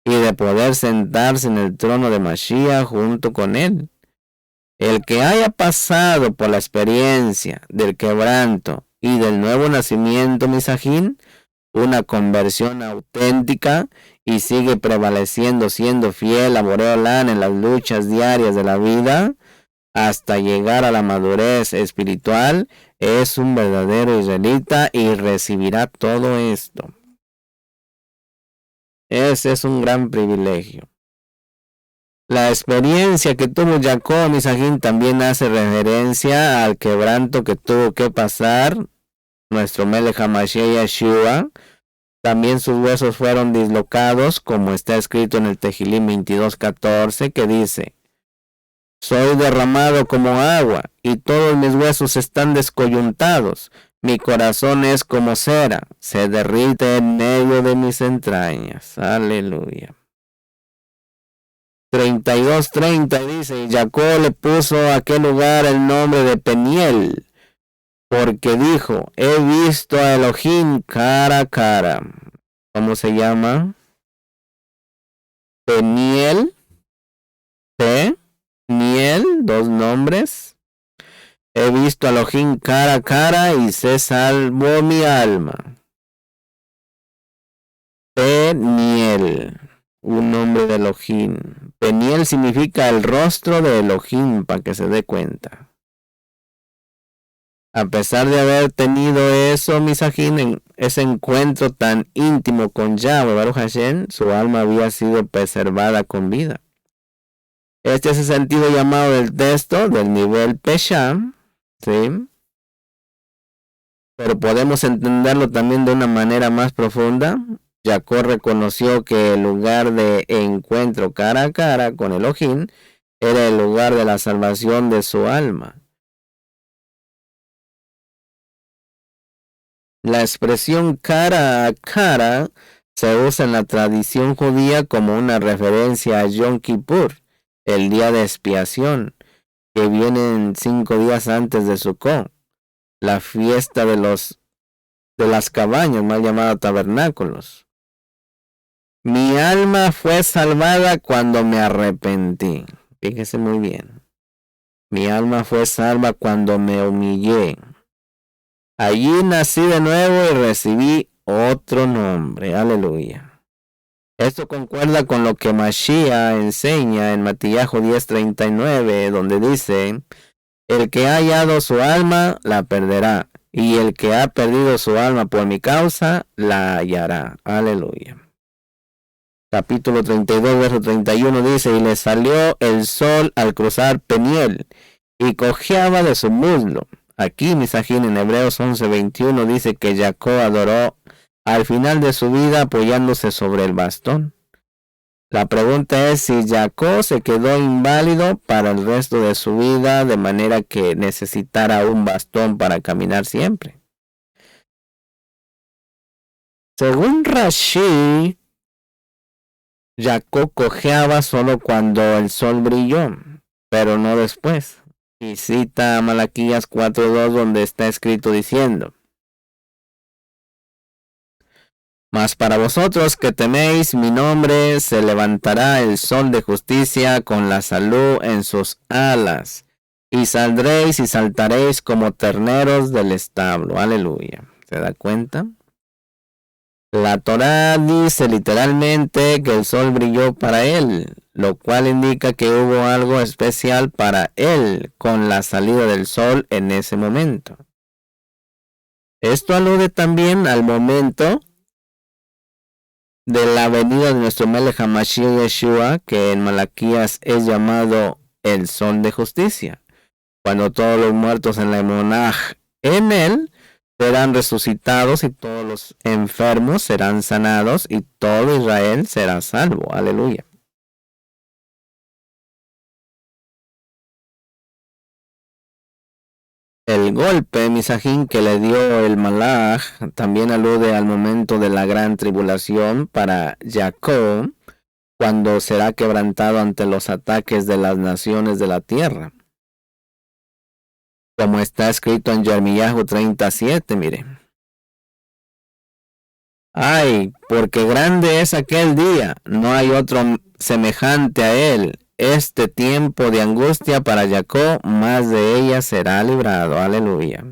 Speaker 1: y de poder sentarse en el trono de Mashiach junto con él. El que haya pasado por la experiencia del quebranto y del nuevo nacimiento, Misajín, una conversión auténtica, y sigue prevaleciendo siendo fiel a Boreolán en las luchas diarias de la vida hasta llegar a la madurez espiritual, es un verdadero israelita y recibirá todo esto. Ese es un gran privilegio. La experiencia que tuvo Jacob, Misajín, también hace referencia al quebranto que tuvo que pasar nuestro Melech HaMashiach Yeshua. También sus huesos fueron dislocados, como está escrito en el Tehilim 22:14, que dice: soy derramado como agua, y todos mis huesos están descoyuntados. Mi corazón es como cera, se derrite en medio de mis entrañas. Aleluya. 32:30 dice: y Jacob le puso a aquel lugar el nombre de Peniel, porque dijo: he visto a Elohim cara a cara. ¿Cómo se llama? Peniel. Peniel, 2 nombres. He visto a Elohim cara a cara y se salvó mi alma. Peniel, un nombre de Elohim. Peniel significa el rostro de Elohim, para que se dé cuenta. A pesar de haber tenido eso, Misajín, en ese encuentro tan íntimo con Yahweh, Baruch Hashem, su alma había sido preservada con vida. Este es el sentido llamado del texto del nivel Pesham, ¿sí? Pero podemos entenderlo también de una manera más profunda. Jacob reconoció que el lugar de encuentro cara a cara con Elohim era el lugar de la salvación de su alma. La expresión cara a cara se usa en la tradición judía como una referencia a Yom Kippur, el día de expiación, que viene 5 días antes de Sukkot, la fiesta de las cabañas, más llamada tabernáculos. Mi alma fue salvada cuando me arrepentí. Fíjese muy bien. Mi alma fue salva cuando me humillé. Allí nací de nuevo y recibí otro nombre. Aleluya. Esto concuerda con lo que Mashiach enseña en Matillahu 10:39, donde dice: el que ha hallado su alma la perderá, y el que ha perdido su alma por mi causa la hallará. Aleluya. Capítulo 32, verso 31 dice: y le salió el sol al cruzar Peniel, y cojeaba de su muslo. Aquí, Misajín, en Hebreos 11:21 dice que Jacob adoró al final de su vida apoyándose sobre el bastón. La pregunta es si Jacob se quedó inválido para el resto de su vida, de manera que necesitara un bastón para caminar siempre. Según Rashi, Jacob cojeaba solo cuando el sol brilló, pero no después. Y cita Malaquías 4:2 donde está escrito diciendo: Mas para vosotros que teméis mi nombre, se levantará el sol de justicia con la salud en sus alas, y saldréis y saltaréis como terneros del establo. Aleluya. ¿Se da cuenta? La Torá dice literalmente que el sol brilló para él, lo cual indica que hubo algo especial para él con la salida del sol en ese momento. Esto alude también al momento de la venida de nuestro Melech HaMashiach Yeshua, que en Malaquías es llamado el sol de justicia, cuando todos los muertos en la Emunaj en él serán resucitados y todos los enfermos serán sanados y todo Israel será salvo. Aleluya. El golpe, misajín, que le dio el Malach también alude al momento de la gran tribulación para Jacob, cuando será quebrantado ante los ataques de las naciones de la tierra. Como está escrito en Jeremías 37, mire. Ay, porque grande es aquel día, no hay otro semejante a él. Este tiempo de angustia para Jacob, más de ella será librado. Aleluya.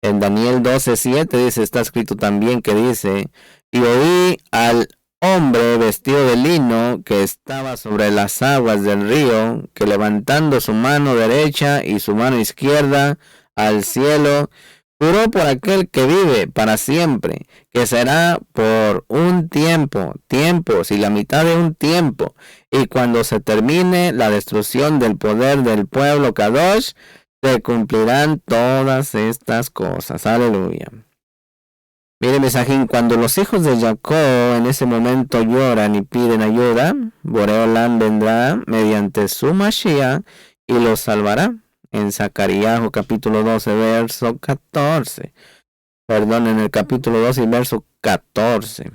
Speaker 1: En Daniel 12:7 dice, está escrito también que dice, y oí al hombre vestido de lino que estaba sobre las aguas del río, que levantando su mano derecha y su mano izquierda al cielo, juró por aquel que vive para siempre, que será por un tiempo, tiempos y la mitad de un tiempo, y cuando se termine la destrucción del poder del pueblo Kadosh, se cumplirán todas estas cosas. Aleluya. Mire, mensajín, cuando los hijos de Jacob en ese momento lloran y piden ayuda, Boreolam vendrá mediante su Mashiach y los salvará. En Zacarías capítulo 12, verso 14. Perdón, en el capítulo 12 y verso 14.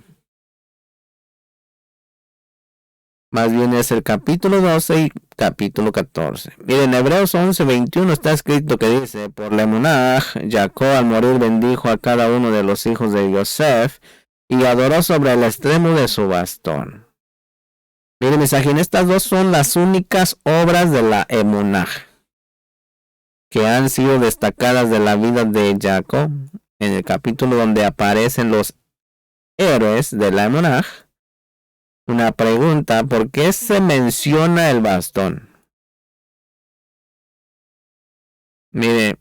Speaker 1: Más bien es el capítulo 12 y capítulo 14. Miren, en Hebreos 11:21 está escrito que dice, por la Emunaj, Jacob al morir bendijo a cada uno de los hijos de Yosef y adoró sobre el extremo de su bastón. Miren, mensajín, estas dos son las únicas obras de la Emunaj que han sido destacadas de la vida de Jacob. En el capítulo donde aparecen los héroes de la Emunaj, una pregunta, ¿por qué se menciona el bastón? Mire,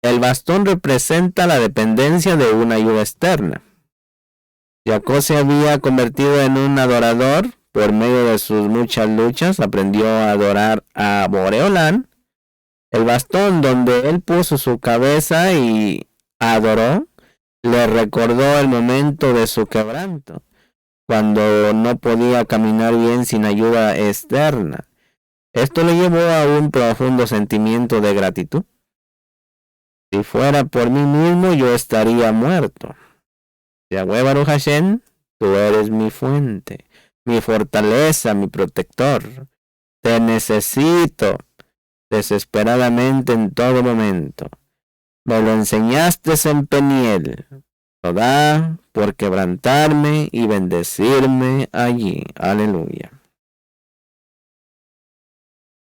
Speaker 1: el bastón representa la dependencia de una ayuda externa. Jacob se había convertido en un adorador por medio de sus muchas luchas, aprendió a adorar a Boreolam. El bastón donde él puso su cabeza y adoró, le recordó el momento de su quebranto, cuando no podía caminar bien sin ayuda externa. Esto le llevó a un profundo sentimiento de gratitud. Si fuera por mí mismo, yo estaría muerto. Yahweh Baruch Hashem, tú eres mi fuente, mi fortaleza, mi protector. Te necesito desesperadamente en todo momento. Me lo enseñaste en Peniel. Todá por quebrantarme y bendecirme allí. Aleluya.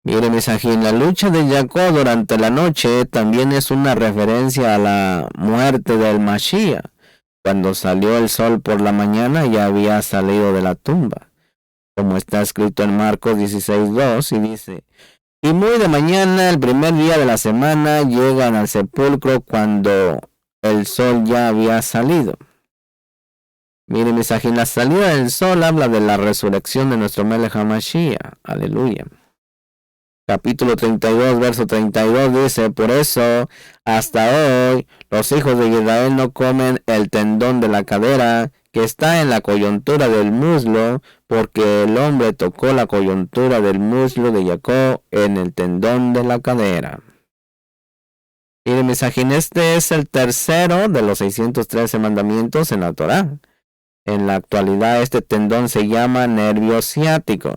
Speaker 1: Mire, mensajín, la lucha de Jacob durante la noche también es una referencia a la muerte del Mashiach. Cuando salió el sol por la mañana ya había salido de la tumba, como está escrito en Marcos 16:2 y dice, y muy de mañana, el primer día de la semana, llegan al sepulcro cuando el sol ya había salido. Mire, mensaje, la salida del sol habla de la resurrección de nuestro Melech HaMashiach. Aleluya. Capítulo 32, verso 32 dice, por eso, hasta hoy, los hijos de Israel no comen el tendón de la cadera que está en la coyuntura del muslo, porque el hombre tocó la coyuntura del muslo de Jacob en el tendón de la cadera. Y el mensaje, este es el tercero de los 613 mandamientos en la Torá. En la actualidad este tendón se llama nervio ciático.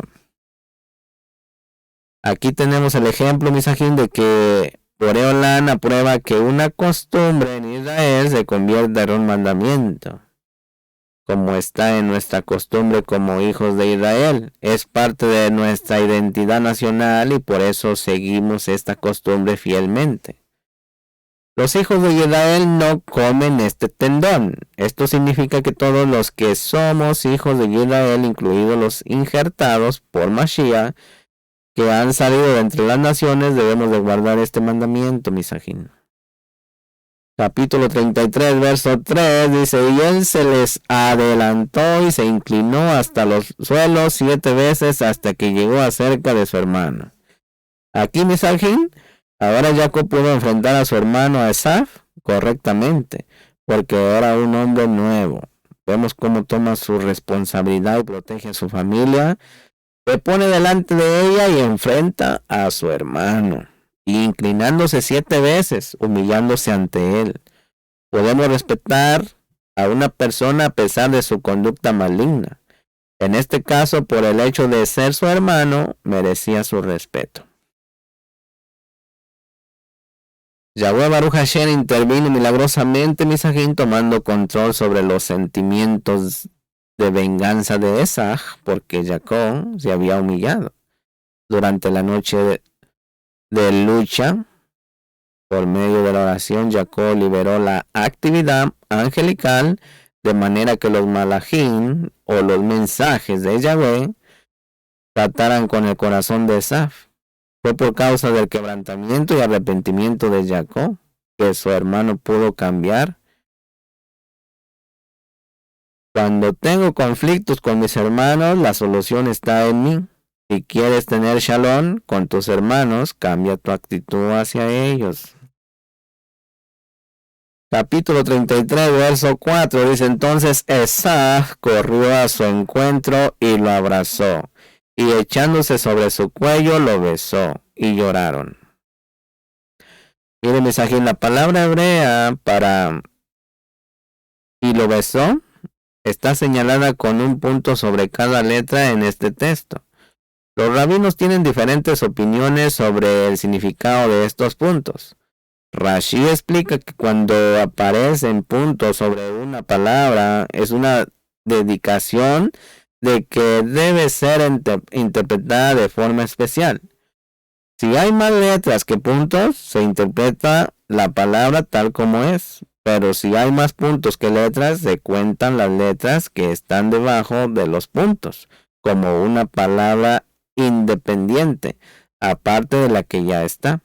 Speaker 1: Aquí tenemos el ejemplo, Misajín, de que Boreolán aprueba que una costumbre en Israel se convierta en un mandamiento, como está en nuestra costumbre como hijos de Israel. Es parte de nuestra identidad nacional y por eso seguimos esta costumbre fielmente. Los hijos de Israel no comen este tendón. Esto significa que todos los que somos hijos de Israel, incluidos los injertados por Mashiach, que han salido de entre las naciones, debemos de guardar este mandamiento, Misajín. Capítulo 33, verso 3, dice, y él se les adelantó y se inclinó hasta los suelos 7 veces hasta que llegó acerca de su hermano. Aquí, Misajín, ahora Jacob pudo enfrentar a su hermano Esaf correctamente, porque era un hombre nuevo. Vemos cómo toma su responsabilidad y protege a su familia. Se pone delante de ella y enfrenta a su hermano, inclinándose 7 veces, humillándose ante él. Podemos respetar a una persona a pesar de su conducta maligna. En este caso, por el hecho de ser su hermano, merecía su respeto. Yahweh Baruch Hashem intervino milagrosamente, Misajín, tomando control sobre los sentimientos de venganza de Esaf, porque Jacob se había humillado. Durante la noche de lucha, por medio de la oración, Jacob liberó la actividad angelical, de manera que los malachim, o los mensajes de Yahweh, trataran con el corazón de Esaf. Fue por causa del quebrantamiento y arrepentimiento de Jacob que su hermano pudo cambiar. Cuando tengo conflictos con mis hermanos, la solución está en mí. Si quieres tener shalom con tus hermanos, cambia tu actitud hacia ellos. Capítulo 33, verso 4, dice, entonces Esaf corrió a su encuentro y lo abrazó, y echándose sobre su cuello lo besó, y lloraron. Miren, Misajín, la palabra hebrea para y lo besó está señalada con un punto sobre cada letra en este texto. Los rabinos tienen diferentes opiniones sobre el significado de estos puntos. Rashi explica que cuando aparecen puntos sobre una palabra es una dedicación de que debe ser interpretada de forma especial. Si hay más letras que puntos, se interpreta la palabra tal como es. Pero si hay más puntos que letras, se cuentan las letras que están debajo de los puntos, como una palabra independiente, aparte de la que ya está.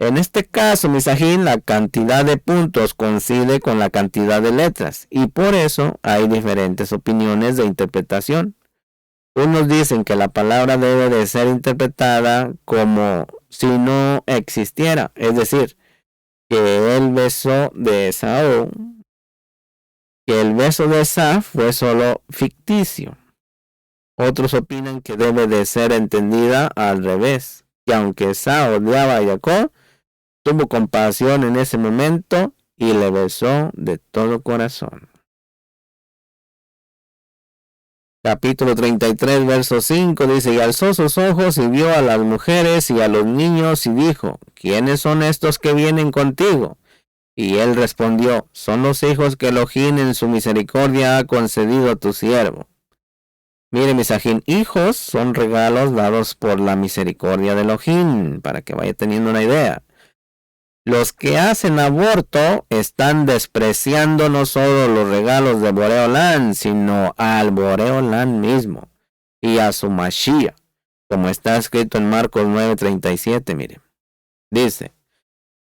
Speaker 1: En este caso, Misajín, la cantidad de puntos coincide con la cantidad de letras, y por eso hay diferentes opiniones de interpretación. Unos dicen que la palabra debe de ser interpretada como si no existiera, es decir, que el beso de Esaú, que el beso de Esaf fue solo ficticio. Otros opinan que debe de ser entendida al revés, que aunque Esaú odiaba a Jacob, tuvo compasión en ese momento y le besó de todo corazón. Capítulo 33, verso 5 dice, y alzó sus ojos y vio a las mujeres y a los niños y dijo, ¿quiénes son estos que vienen contigo? Y él respondió, son los hijos que Elohim en su misericordia ha concedido a tu siervo. Mire, Misajín, hijos son regalos dados por la misericordia de Elohim, para que vaya teniendo una idea. Los que hacen aborto están despreciando no solo los regalos de Boreolán, sino al Boreolán mismo y a su Mashiach, como está escrito en Marcos 9:37, mire. Dice,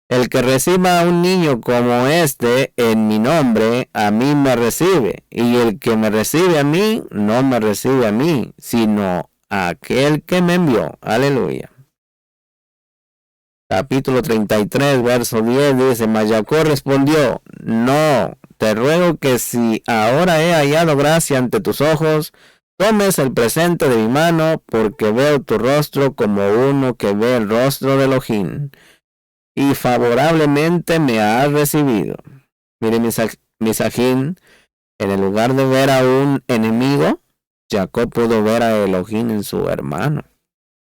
Speaker 1: el que reciba a un niño como este en mi nombre, a mí me recibe, y el que me recibe a mí, no me recibe a mí, sino a aquel que me envió. Aleluya. Capítulo 33, verso 10 dice, mas Jacob respondió, no, te ruego que si ahora he hallado gracia ante tus ojos, tomes el presente de mi mano, porque veo tu rostro como uno que ve el rostro de Elohim, y favorablemente me has recibido. Mire, Misajín, En el lugar de ver a un enemigo, Jacob pudo ver a Elohim en su hermano.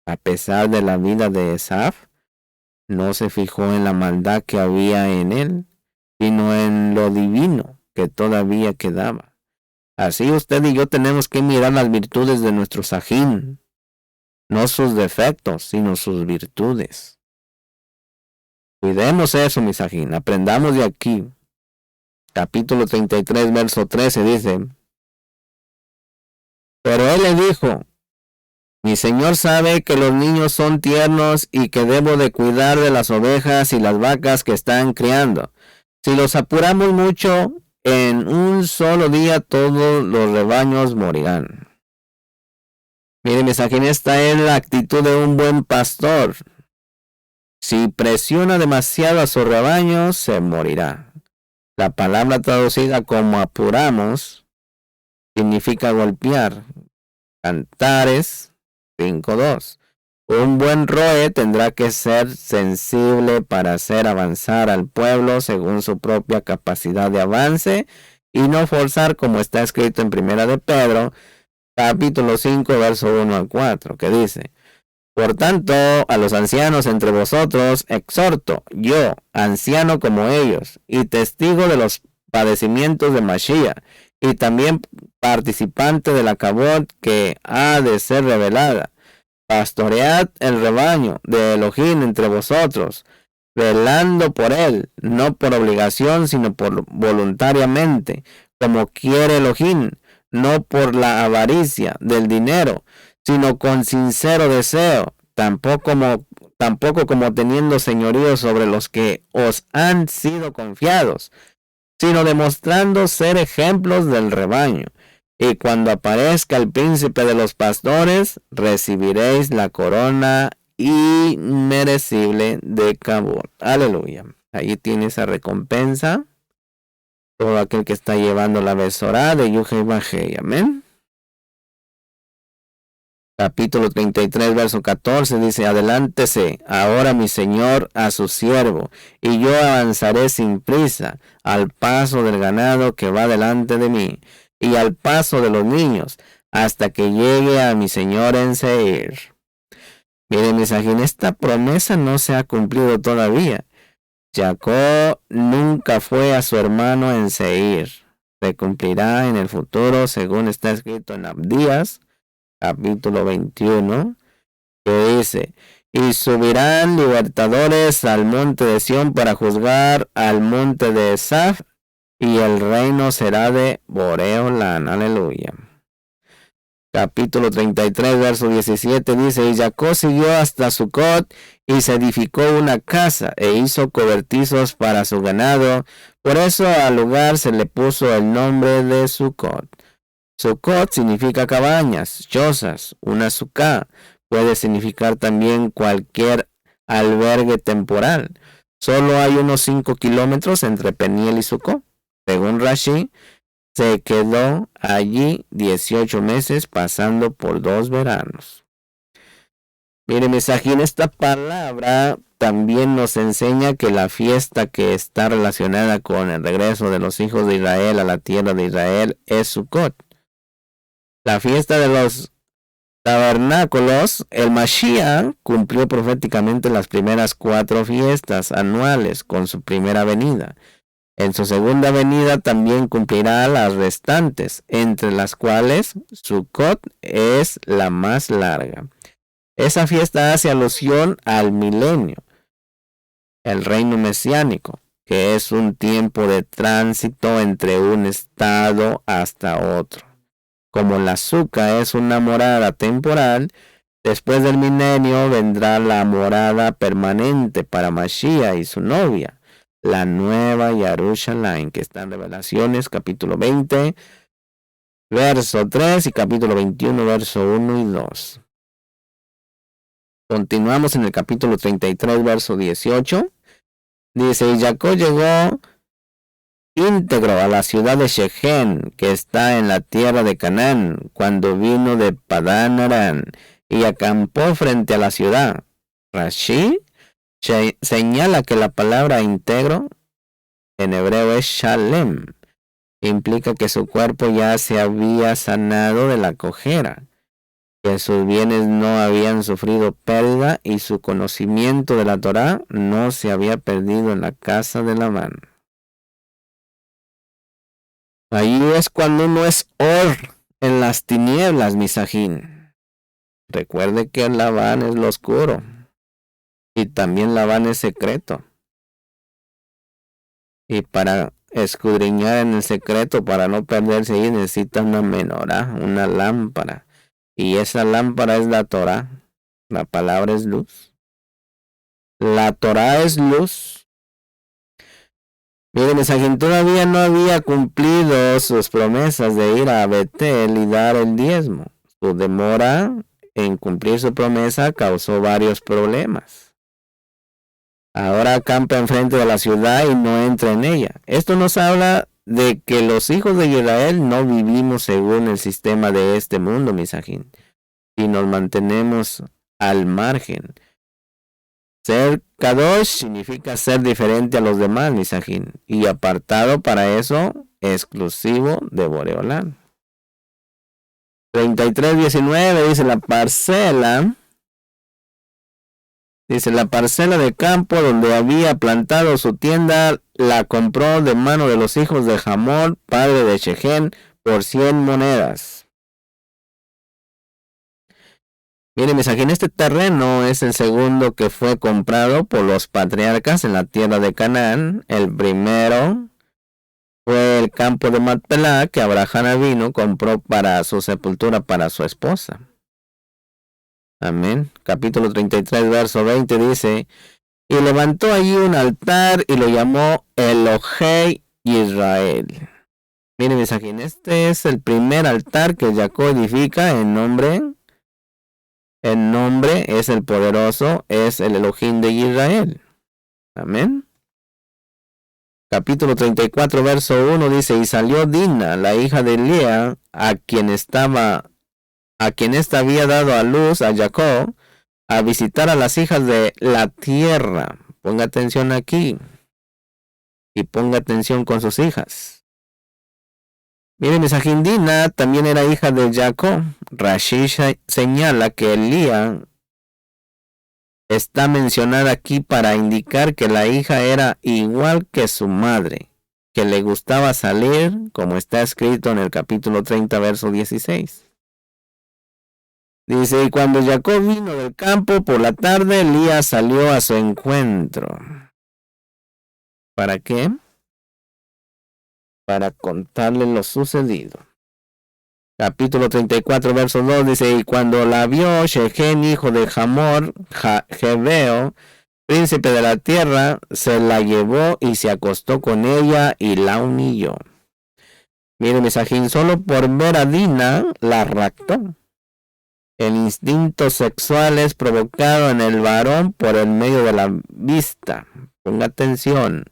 Speaker 1: A pesar de la vida de Esaf, no se fijó en la maldad que había en él, sino en lo divino que todavía quedaba. Así usted y yo tenemos que mirar las virtudes de nuestro Sajín, no sus defectos, sino sus virtudes. Cuidemos eso, mi Sajín, aprendamos de aquí. Capítulo 33, verso 13 dice: Pero él le dijo: Mi señor sabe que los niños son tiernos y que debo de cuidar de las ovejas y las vacas que están criando. Si los apuramos mucho, en un solo día todos los rebaños morirán. Mire, mi Sajín, esta es la actitud de un buen pastor. Si presiona demasiado a su rebaño, se morirá. La palabra traducida como apuramos significa golpear. Cantares 5:2. Un buen roe tendrá que ser sensible para hacer avanzar al pueblo según su propia capacidad de avance y no forzar, como está escrito en 1 de Pedro, capítulo 5, verso 1 al 4, que dice: Por tanto, a los ancianos entre vosotros exhorto, yo, anciano como ellos, y testigo de los padecimientos de Mashiach, y también participante de la cabot que ha de ser revelada. Pastoread el rebaño de Elohim entre vosotros, velando por él, no por obligación, sino por voluntariamente, como quiere Elohim, no por la avaricia del dinero, sino con sincero deseo, tampoco como teniendo señorío sobre los que os han sido confiados, sino demostrando ser ejemplos del rebaño. Y cuando aparezca el príncipe de los pastores, recibiréis la corona inmerecible de Kabod. Aleluya. Ahí tiene esa recompensa. Todo aquel que está llevando la besorá de Yuhei Bajei. Amén. Capítulo 33, verso 14 dice: Adelántese ahora mi señor a su siervo, y yo avanzaré sin prisa al paso del ganado que va delante de mí, y al paso de los niños, hasta que llegue a mi señor en Seir. Miren, mis Sajín, esta promesa no se ha cumplido todavía. Jacob nunca fue a su hermano en Seir. Se cumplirá en el futuro, según está escrito en Abdías, capítulo 21, que dice: Y subirán libertadores al monte de Sión para juzgar al monte de Esaf, y el reino será de Boreolán. Aleluya. Capítulo 33, verso 17 dice: Y Jacob siguió hasta Sucot, y se edificó una casa, e hizo cobertizos para su ganado. Por eso al lugar se le puso el nombre de Sucot. Sucot significa cabañas, chozas, una sucá. Puede significar también cualquier albergue temporal. Solo hay unos 5 kilómetros entre Peniel y Sucot. Según Rashi, se quedó allí 18 meses, pasando por 2 veranos. Mire, mensaje, en esta palabra también nos enseña que la fiesta que está relacionada con el regreso de los hijos de Israel a la tierra de Israel es Sucot. La fiesta de los tabernáculos, el Mashiach cumplió proféticamente las primeras 4 fiestas anuales con su primera venida. En su segunda venida también cumplirá las restantes, entre las cuales Sucot es la más larga. Esa fiesta hace alusión al milenio, el reino mesiánico, que es un tiempo de tránsito entre un estado hasta otro. Como la Suca es una morada temporal, después del milenio vendrá la morada permanente para Mashiach y su novia, la nueva Yarushalayim, que está en Revelaciones capítulo 20, verso 3 y capítulo 21, verso 1 y 2. Continuamos en el capítulo 33, verso 18. Dice: Y Jacob llegó íntegro a la ciudad de Shechem, que está en la tierra de Canaán, cuando vino de Padán Aram, y acampó frente a la ciudad. Rashi señala que la palabra íntegro en hebreo es shalem, implica que su cuerpo ya se había sanado de la cojera, que sus bienes no habían sufrido pérdida y su conocimiento de la Torá no se había perdido en la casa de Labán. Ahí es cuando uno es Or en las tinieblas, misajín. Recuerde que Labán es lo oscuro y también Labán es secreto. Y para escudriñar en el secreto, para no perderse ahí, necesita una menorá, una lámpara. Y esa lámpara es la Torá. La palabra es luz. La Torá es luz. Miren, Mesajín todavía no había cumplido sus promesas de ir a Betel y dar el diezmo. Su demora en cumplir su promesa causó varios problemas. Ahora acampa enfrente de la ciudad y no entra en ella. Esto nos habla de que los hijos de Israel no vivimos según el sistema de este mundo, misajín, y nos mantenemos al margen. Ser Kadosh significa ser diferente a los demás, misajín, y apartado para eso, exclusivo de Boreolán. 33:19 dice la parcela de campo donde había plantado su tienda, la compró de mano de los hijos de Hamor, padre de Shechem, por 100 monedas. Miren, misajín, este terreno es el segundo que fue comprado por los patriarcas en la tierra de Canaán. El primero fue el campo de Macpelá que Abraham Avinu compró para su sepultura para su esposa. Amén. Capítulo 33, verso 20 dice, y levantó allí un altar y lo llamó Elohei Israel. Miren, misajín, este es el primer altar que Jacob edifica en nombre. El nombre es el poderoso, es el Elohim de Israel. Amén. Capítulo 34, verso 1 dice, y salió Dina, la hija de Lea, a quien ésta había dado a luz a Jacob, a visitar a las hijas de la tierra. Ponga atención aquí. Y ponga atención con sus hijas. Miren, misajín, Dina también era hija de Jacob. Rashi señala que Lía está mencionada aquí para indicar que la hija era igual que su madre, que le gustaba salir, como está escrito en el capítulo 30, verso 16. Dice, y cuando Jacob vino del campo por la tarde, Lía salió a su encuentro. ¿Para qué? Para contarle lo sucedido. Capítulo 34, verso 2 dice, y cuando la vio Shechem, hijo de Hamor, Jebeo, príncipe de la tierra, se la llevó y se acostó con ella y la humilló. Miren, misajín, solo por ver a Dina, la raptó. El instinto sexual es provocado en el varón por el medio de la vista. Ponga atención.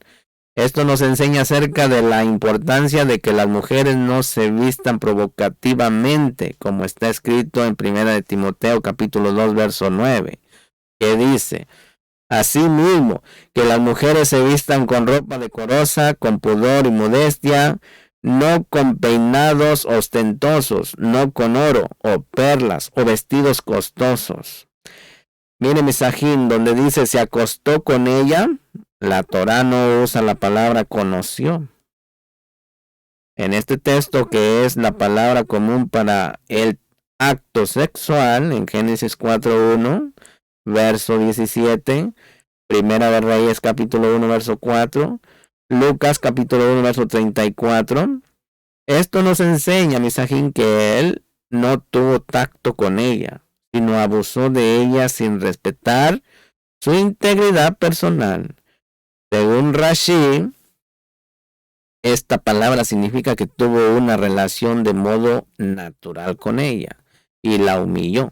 Speaker 1: Esto nos enseña acerca de la importancia de que las mujeres no se vistan provocativamente, como está escrito en 1 de Timoteo capítulo 2, verso 9, que dice, asimismo, que las mujeres se vistan con ropa decorosa, con pudor y modestia, no con peinados ostentosos, no con oro o perlas o vestidos costosos. Mire, misajín, donde dice se acostó con ella, la Torá no usa la palabra conoció. En este texto, que es la palabra común para el acto sexual, en Génesis 4:1, verso 17, Primera de Reyes capítulo 1, verso 4, Lucas capítulo 1, verso 34, esto nos enseña, misajín, que él no tuvo tacto con ella, sino abusó de ella sin respetar su integridad personal. Según Rashi, esta palabra significa que tuvo una relación de modo natural con ella y la humilló.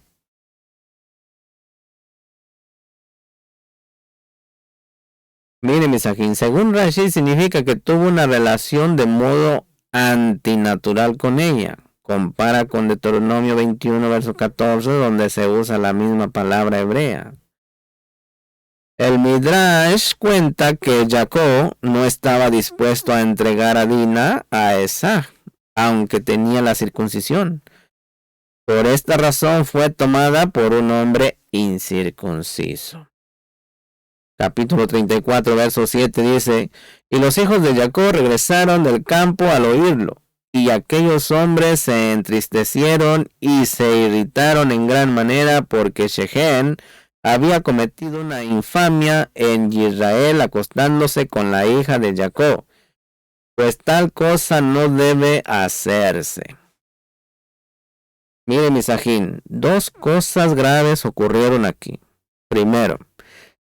Speaker 1: Mire, misajín, según Rashi significa que tuvo una relación de modo antinatural con ella. Compara con Deuteronomio 21, verso 14, donde se usa la misma palabra hebrea. El Midrash cuenta que Jacob no estaba dispuesto a entregar a Dina a Esau, aunque tenía la circuncisión. Por esta razón fue tomada por un hombre incircunciso. Capítulo 34, verso 7 dice, y los hijos de Jacob regresaron del campo al oírlo, y aquellos hombres se entristecieron y se irritaron en gran manera porque Shechem había cometido una infamia en Israel acostándose con la hija de Jacob, pues tal cosa no debe hacerse. Mire, Misajín, dos cosas graves ocurrieron aquí. Primero,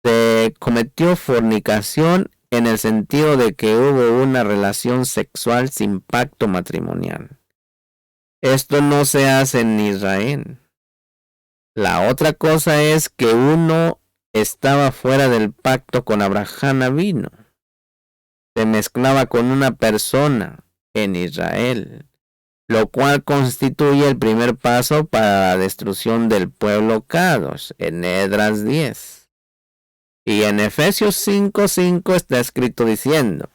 Speaker 1: se cometió fornicación en el sentido de que hubo una relación sexual sin pacto matrimonial. Esto no se hace en Israel. La otra cosa es que uno estaba fuera del pacto con Abraham Avino. Se mezclaba con una persona en Israel, lo cual constituye el primer paso para la destrucción del pueblo Kadosh en Esdras 10. Y en Efesios 5:5 está escrito diciendo,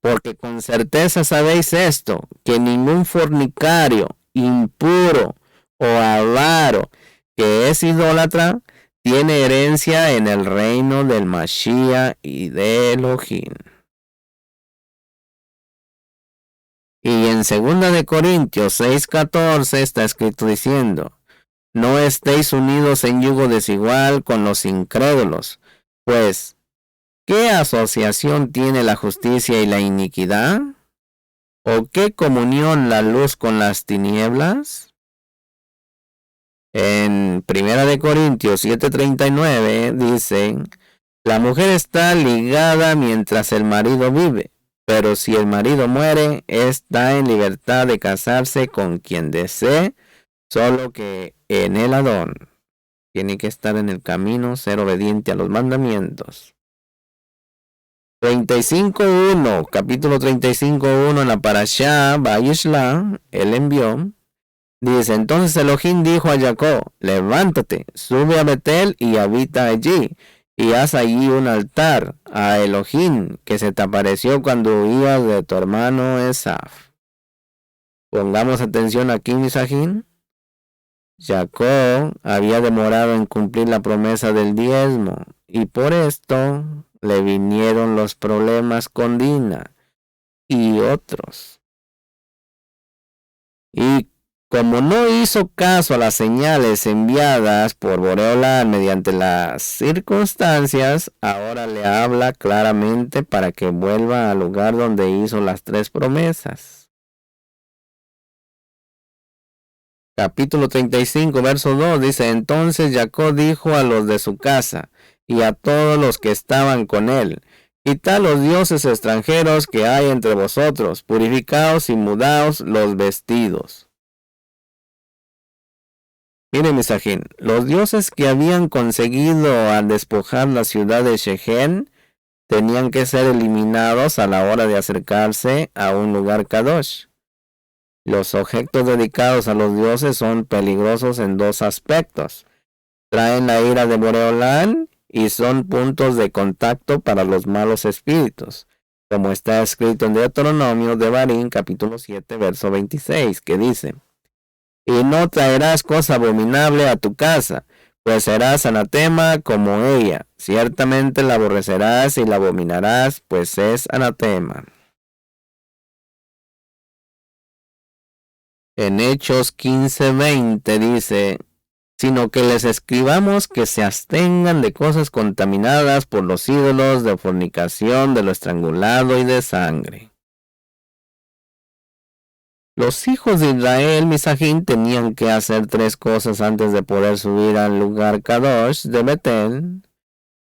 Speaker 1: porque con certeza sabéis esto, que ningún fornicario, impuro o avaro que es idólatra tiene herencia en el reino del Mashiach y de Elohim. Y en 2 de Corintios 6:14 está escrito diciendo, no estéis unidos en yugo desigual con los incrédulos, pues, ¿qué asociación tiene la justicia y la iniquidad? ¿O qué comunión la luz con las tinieblas? En 1 de Corintios 7:39 dice, la mujer está ligada mientras el marido vive, pero si el marido muere, está en libertad de casarse con quien desee, solo que en el Adón tiene que estar en el camino, ser obediente a los mandamientos. 35:1, capítulo 35:1 en la Parashá Vayishla, él envió. Dice, entonces Elohim dijo a Jacob, levántate, sube a Betel y habita allí, y haz allí un altar a Elohim, que se te apareció cuando huías de tu hermano Esaf. Pongamos atención aquí, Misajín. Jacob había demorado en cumplir la promesa del diezmo, y por esto le vinieron los problemas con Dina y otros. Y como no hizo caso a las señales enviadas por Boreolán mediante las circunstancias, ahora le habla claramente para que vuelva al lugar donde hizo las 3 promesas. Capítulo 35, verso 2 dice, entonces Jacob dijo a los de su casa y a todos los que estaban con él, quitad los dioses extranjeros que hay entre vosotros, purificaos y mudaos los vestidos. Miren, Misajín, los dioses que habían conseguido al despojar la ciudad de Shechem tenían que ser eliminados a la hora de acercarse a un lugar Kadosh. Los objetos dedicados a los dioses son peligrosos en dos aspectos. Traen la ira de Boreolán y son puntos de contacto para los malos espíritus, como está escrito en Deuteronomio de Barín, capítulo 7, verso 26, que dice, y no traerás cosa abominable a tu casa, pues serás anatema como ella. Ciertamente la aborrecerás y la abominarás, pues es anatema. En Hechos 15:20 dice, sino que les escribamos que se abstengan de cosas contaminadas por los ídolos, de fornicación, de lo estrangulado y de sangre. Los hijos de Israel, Misajín, tenían que hacer 3 cosas antes de poder subir al lugar Kadosh de Betel: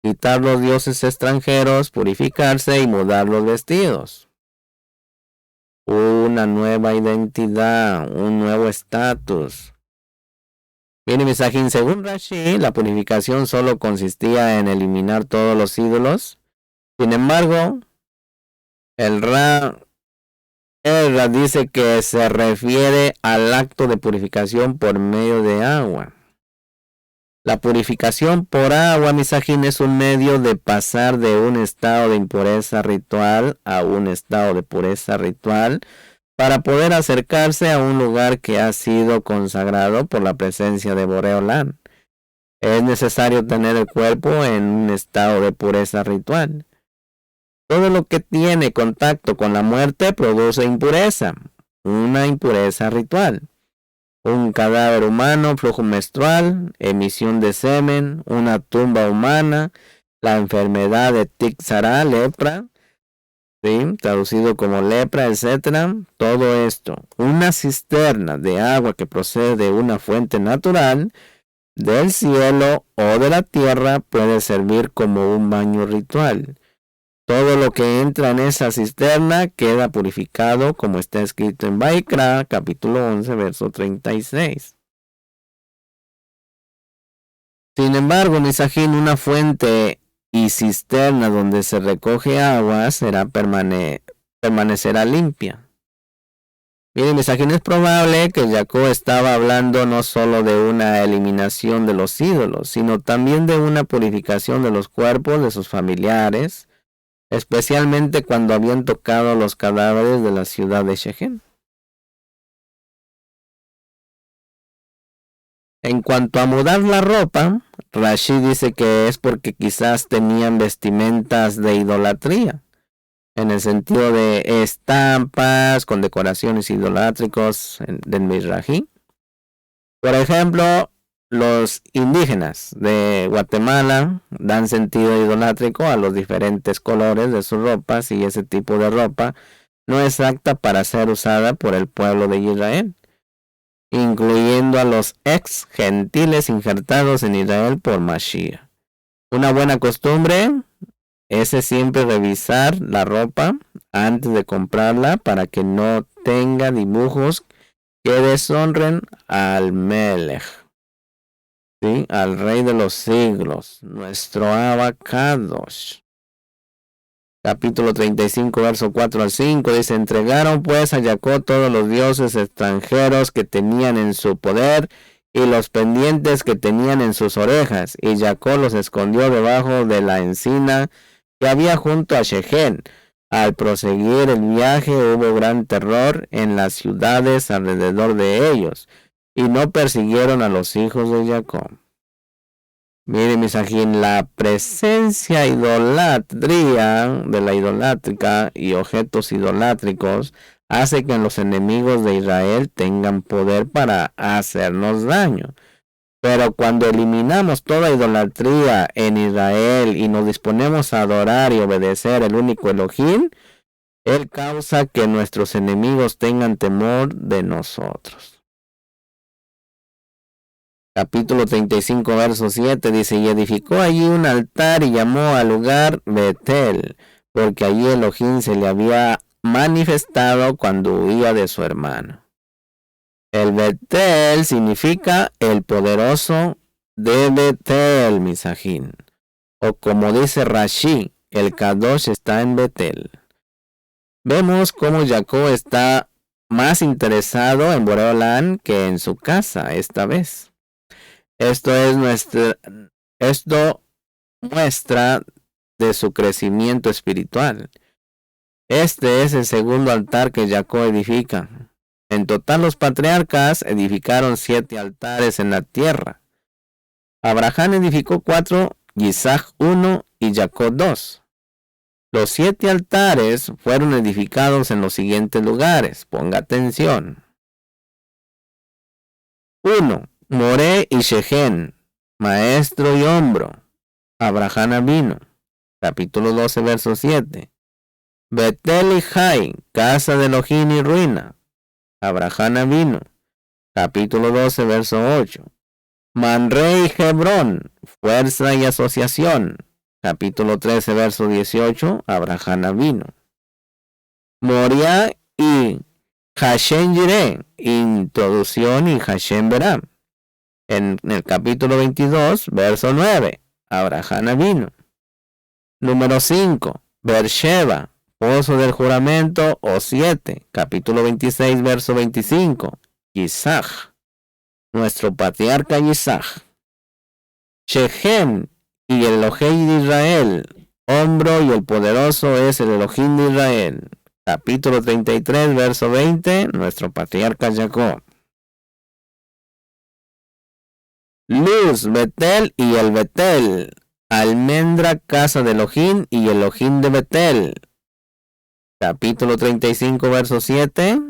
Speaker 1: quitar los dioses extranjeros, purificarse y mudar los vestidos. Una nueva identidad, un nuevo estatus. Mire, Misajín, según Rashi, la purificación solo consistía en eliminar todos los ídolos. Sin embargo, el dice que se refiere al acto de purificación por medio de agua. La purificación por agua, misajín, es un medio de pasar de un estado de impureza ritual a un estado de pureza ritual para poder acercarse a un lugar que ha sido consagrado por la presencia de Boreolán. Es necesario tener el cuerpo en un estado de pureza ritual. Todo lo que tiene contacto con la muerte produce impureza, una impureza ritual. Un cadáver humano, flujo menstrual, emisión de semen, una tumba humana, la enfermedad de Tixara, lepra, ¿sí? Traducido como lepra, etc. Todo esto, una cisterna de agua que procede de una fuente natural, del cielo o de la tierra, puede servir como un baño ritual. Todo lo que entra en esa cisterna queda purificado, como está escrito en Vaikra, capítulo 11, verso 36. Sin embargo, misajín, una fuente y cisterna donde se recoge agua permanecerá limpia. Miren, misajín, es probable que Jacob estaba hablando no solo de una eliminación de los ídolos, sino también de una purificación de los cuerpos de sus familiares, especialmente cuando habían tocado los cadáveres de la ciudad de Shechem. En cuanto a mudar la ropa, Rashi dice que es porque quizás tenían vestimentas de idolatría, en el sentido de estampas con decoraciones idolátricos del Mizrahi. Por ejemplo, los indígenas de Guatemala dan sentido idolátrico a los diferentes colores de sus ropas, y ese tipo de ropa no es apta para ser usada por el pueblo de Israel, incluyendo a los ex gentiles injertados en Israel por Mashiach. Una buena costumbre es siempre revisar la ropa antes de comprarla para que no tenga dibujos que deshonren al Melech, ¿sí? Al Rey de los siglos, nuestro Abacados. Capítulo 35, verso 4 al 5, dice: entregaron pues a Jacob todos los dioses extranjeros que tenían en su poder y los pendientes que tenían en sus orejas, y Jacob los escondió debajo de la encina que había junto a Shechem. Al proseguir el viaje hubo gran terror en las ciudades alrededor de ellos, y no persiguieron a los hijos de Jacob. Miren, misajín, la presencia idolatría de la idolátrica y objetos idolátricos hace que los enemigos de Israel tengan poder para hacernos daño. Pero cuando eliminamos toda idolatría en Israel y nos disponemos a adorar y obedecer el único Elohim, Él causa que nuestros enemigos tengan temor de nosotros. Capítulo 35, verso 7 dice: y edificó allí un altar y llamó al lugar Betel, porque allí Elohim se le había manifestado cuando huía de su hermano. El Betel significa el poderoso de Betel, misajín. O como dice Rashi, el Kadosh está en Betel. Vemos cómo Jacob está más interesado en Boreolán que en su casa esta vez. Esto muestra de su crecimiento espiritual. Este es el segundo altar que Jacob edifica. En total, los patriarcas edificaron 7 altares en la tierra. Abraham edificó 4, Isaac 1 y Jacob 2. Los 7 altares fueron edificados en los siguientes lugares. Ponga atención. 1. Moré y Shechem, maestro y hombro. Abraham Avinu. Capítulo 12, verso 7. Betel y Jai, casa de Elohim y ruina. Abraham Avinu. Capítulo 12, verso 8. Manre y Hebrón, fuerza y asociación. Capítulo 13, verso 18. Abraham Avinu. Moria y Hashem Yireh, introducción y Hashem Verá. En el capítulo 22, verso 9. Abraham Avinu. Número 5. Beersheba, pozo del juramento, o 7. Capítulo 26, verso 25. Isaac, nuestro patriarca Isaac. Shechem y el Elohim de Israel. Hombro y el poderoso es el Elohim de Israel. Capítulo 33, verso 20, nuestro patriarca Jacob. Luz, Betel y el Betel. Almendra, casa de Elohim y Elohim de Betel. Capítulo 35, verso 7,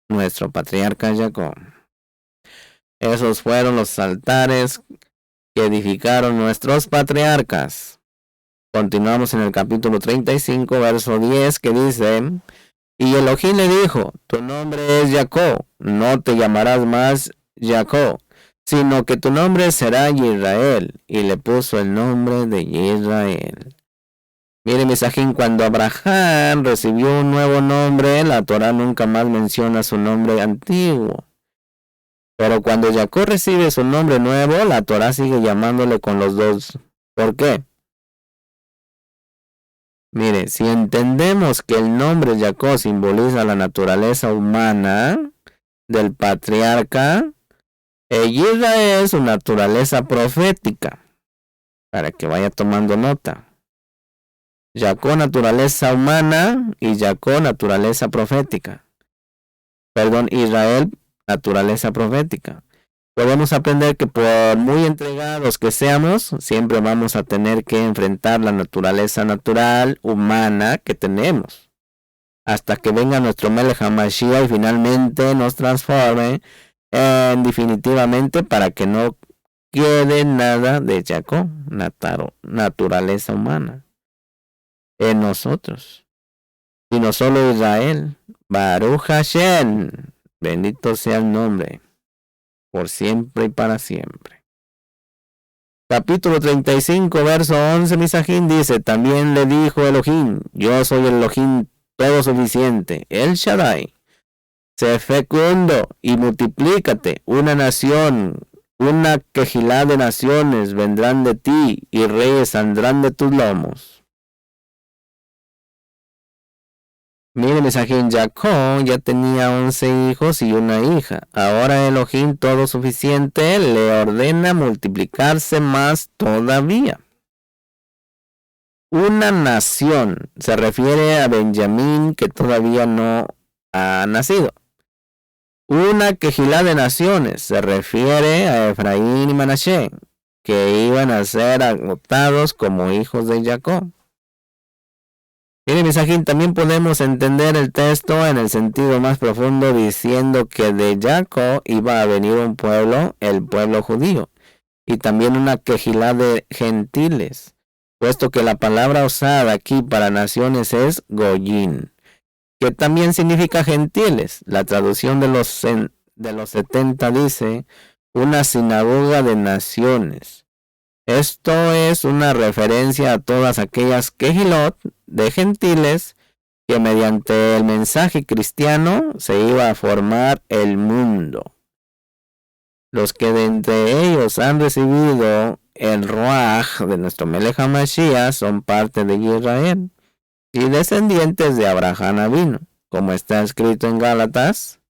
Speaker 1: nuestro patriarca Jacob. Esos fueron los altares que edificaron nuestros patriarcas. Continuamos en el capítulo 35, verso 10, que dice: y Elohim le dijo, tu nombre es Jacob, no te llamarás más Jacob, sino que tu nombre será Israel. Y le puso el nombre de Israel. Mire, Misajín, cuando Abraham recibió un nuevo nombre, la Torah nunca más menciona su nombre antiguo. Pero cuando Jacob recibe su nombre nuevo, la Torah sigue llamándole con los dos. ¿Por qué? Mire, si entendemos que el nombre Jacob simboliza la naturaleza humana del patriarca, Israel es su naturaleza profética, para que vaya tomando nota. Jacob, naturaleza humana, y Jacob, naturaleza profética. Perdón, Israel, naturaleza profética. Podemos aprender que por muy entregados que seamos, siempre vamos a tener que enfrentar la naturaleza natural, humana que tenemos. Hasta que venga nuestro Melech HaMashiach y finalmente nos transforme definitivamente para que no quede nada de Jacob, naturaleza humana, en nosotros. Sino solo Israel. Baruch Hashem. Bendito sea el nombre. Por siempre y para siempre. Capítulo 35, verso 11, Misajín dice, también le dijo Elohim, yo soy el Elohim todo suficiente, el Shaddai. Sé fecundo y multiplícate, una nación, una quejilá de naciones vendrán de ti y reyes saldrán de tus lomos. Mire, Misajín, Jacob ya tenía 11 hijos y una hija. Ahora Elohim todo suficiente le ordena multiplicarse más todavía. Una nación se refiere a Benjamín que todavía no ha nacido. Una quejilá de naciones se refiere a Efraín y Manashe que iban a ser adoptados como hijos de Jacob. Mire, Misajín, también podemos entender el texto en el sentido más profundo diciendo que de Jacob iba a venir un pueblo, el pueblo judío, y también una quejilá de gentiles, puesto que la palabra usada aquí para naciones es goyín, que también significa gentiles. La traducción de los 70 dice una sinagoga de naciones. Esto es una referencia a todas aquellas quejilot de gentiles que mediante el mensaje cristiano se iba a formar el mundo. Los que de entre ellos han recibido el Ruach de nuestro Melech HaMashiach son parte de Israel y descendientes de Abraham Avinu, como está escrito en Gálatas,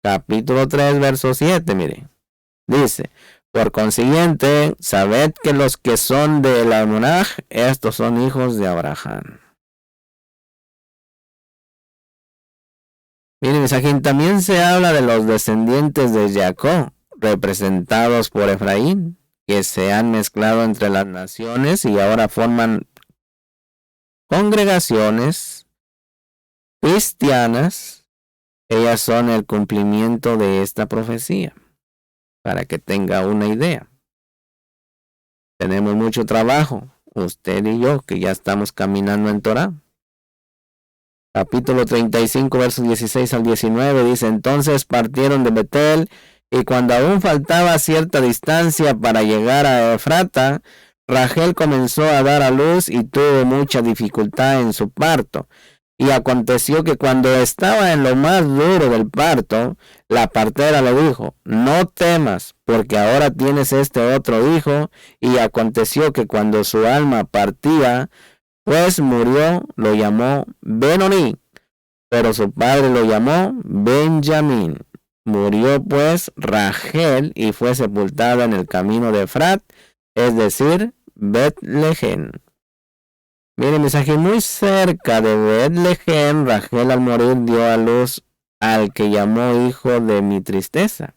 Speaker 1: capítulo 3, verso 7, mire. Dice, por consiguiente, sabed que los que son de la Emunah, estos son hijos de Abraham. Miren, Misajín, también se habla de los descendientes de Jacob, representados por Efraín, que se han mezclado entre las naciones y ahora forman congregaciones cristianas. Ellas son el cumplimiento de esta profecía. Para que tenga una idea. Tenemos mucho trabajo, usted y yo, que ya estamos caminando en Torah. Capítulo 35, versos 16 al 19, dice, entonces partieron de Betel, y cuando aún faltaba cierta distancia para llegar a Efrata, Rachel comenzó a dar a luz y tuvo mucha dificultad en su parto. Y aconteció que cuando estaba en lo más duro del parto, la partera le dijo, no temas, porque ahora tienes este otro hijo. Y aconteció que cuando su alma partía, pues murió, lo llamó Benoni, pero su padre lo llamó Benjamín. Murió pues Rachel y fue sepultada en el camino de Efrat, es decir, Betlehem. Miren, mensaje muy cerca de Betlehem, Rachel al morir dio a luz al que llamó hijo de mi tristeza,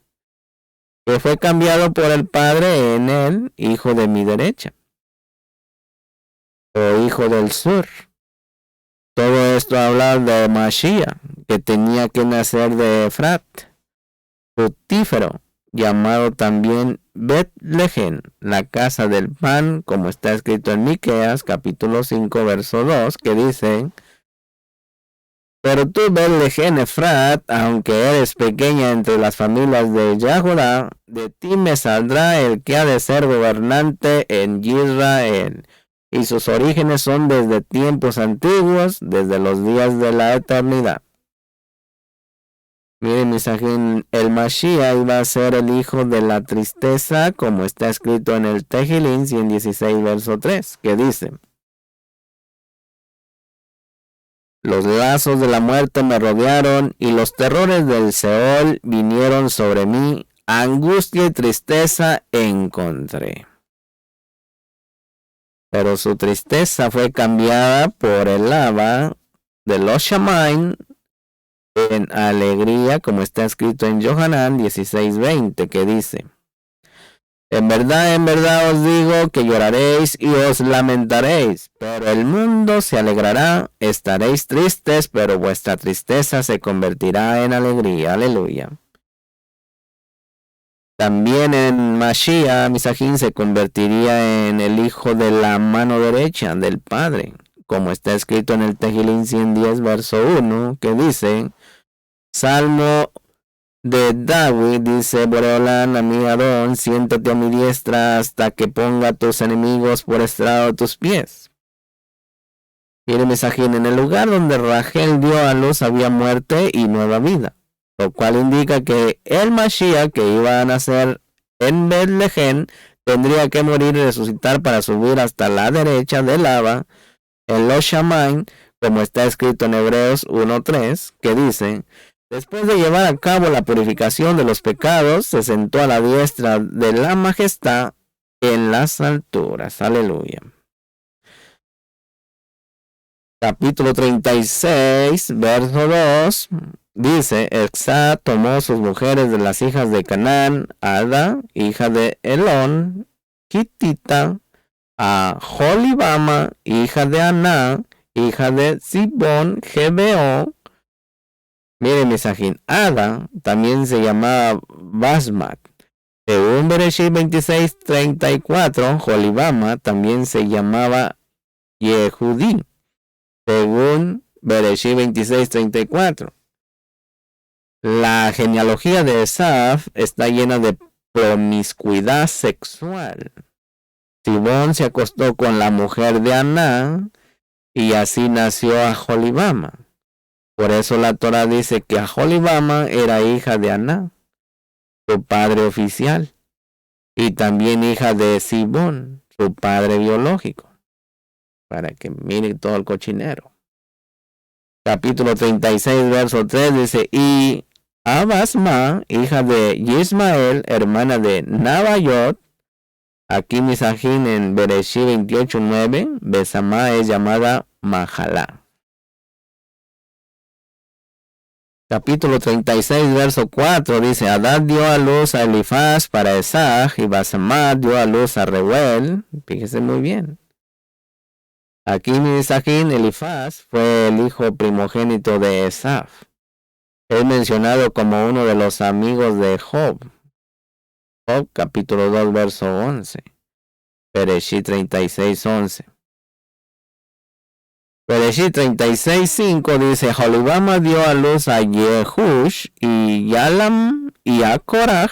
Speaker 1: que fue cambiado por el padre en él, hijo de mi derecha, o hijo del sur. Todo esto habla de Mashiach, que tenía que nacer de Efrat, fructífero, llamado también Betlehem, la casa del pan, como está escrito en Miqueas, capítulo 5, verso 2, que dice: pero tú, Betlehem Efrat, aunque eres pequeña entre las familias de Judá, de ti me saldrá el que ha de ser gobernante en Israel. Y sus orígenes son desde tiempos antiguos, desde los días de la eternidad. Miren, el Mashiach iba a ser el hijo de la tristeza, como está escrito en el Tejilín 116, verso 3, que dice: los lazos de la muerte me rodearon y los terrores del Seol vinieron sobre mí, angustia y tristeza encontré. Pero su tristeza fue cambiada por el lava de los Shamaim en alegría, como está escrito en Yohanan 16:20, que dice: en verdad os digo que lloraréis y os lamentaréis, pero el mundo se alegrará, estaréis tristes, pero vuestra tristeza se convertirá en alegría. Aleluya. También en Mashiach, Misajín se convertiría en el hijo de la mano derecha del Padre, como está escrito en el Tejilín 110, verso 1, que dice: Salmo de David, dice Boreolán a mi Adón, siéntate a mi diestra hasta que ponga a tus enemigos por estrado de tus pies. Mire, Misajín, en el lugar donde Rachel dio a luz había muerte y nueva vida, lo cual indica que el Mashiach que iba a nacer en Betlehem tendría que morir y resucitar para subir hasta la derecha del lava en los Shamaim, como está escrito en Hebreos 1:3, que dice: después de llevar a cabo la purificación de los pecados, se sentó a la diestra de la majestad en las alturas. Aleluya. Capítulo 36, verso 2, dice: Exá tomó sus mujeres de las hijas de Canaán, Ada, hija de Elón, Kitita, a Jolibama, hija de Aná, hija de Sibón, Gebeo. Mire, Misajín, Ada también se llamaba Basmat. Según Bereshit 26:34, Jolibama también se llamaba Yehudí. Según Bereshit 26:34. La genealogía de Esaf está llena de promiscuidad sexual. Sibón se acostó con la mujer de Aná y así nació a Jolibama. Por eso la Torah dice que Jolibama era hija de Aná, su padre oficial, y también hija de Sibón, su padre biológico, para que miren todo el cochinero. Capítulo 36, verso 3 dice: y Abasma, hija de Yismael, hermana de Nabayot. Aquí Misajín en Bereshit 28:9, Besamá es llamada Mahalá. Capítulo 36, verso 4 dice: Adad dio a luz a Elifaz para Esaj, y Basamá dio a luz a Reuel. Fíjese muy bien. Aquí Misajín, Elifaz fue el hijo primogénito de Esaf. Es mencionado como uno de los amigos de Job. Job, capítulo 2, verso 11. Bereshit 36:11. Bereshit 36:5 dice: Jolibama dio a luz a Yehush y Yalam y a Koraj.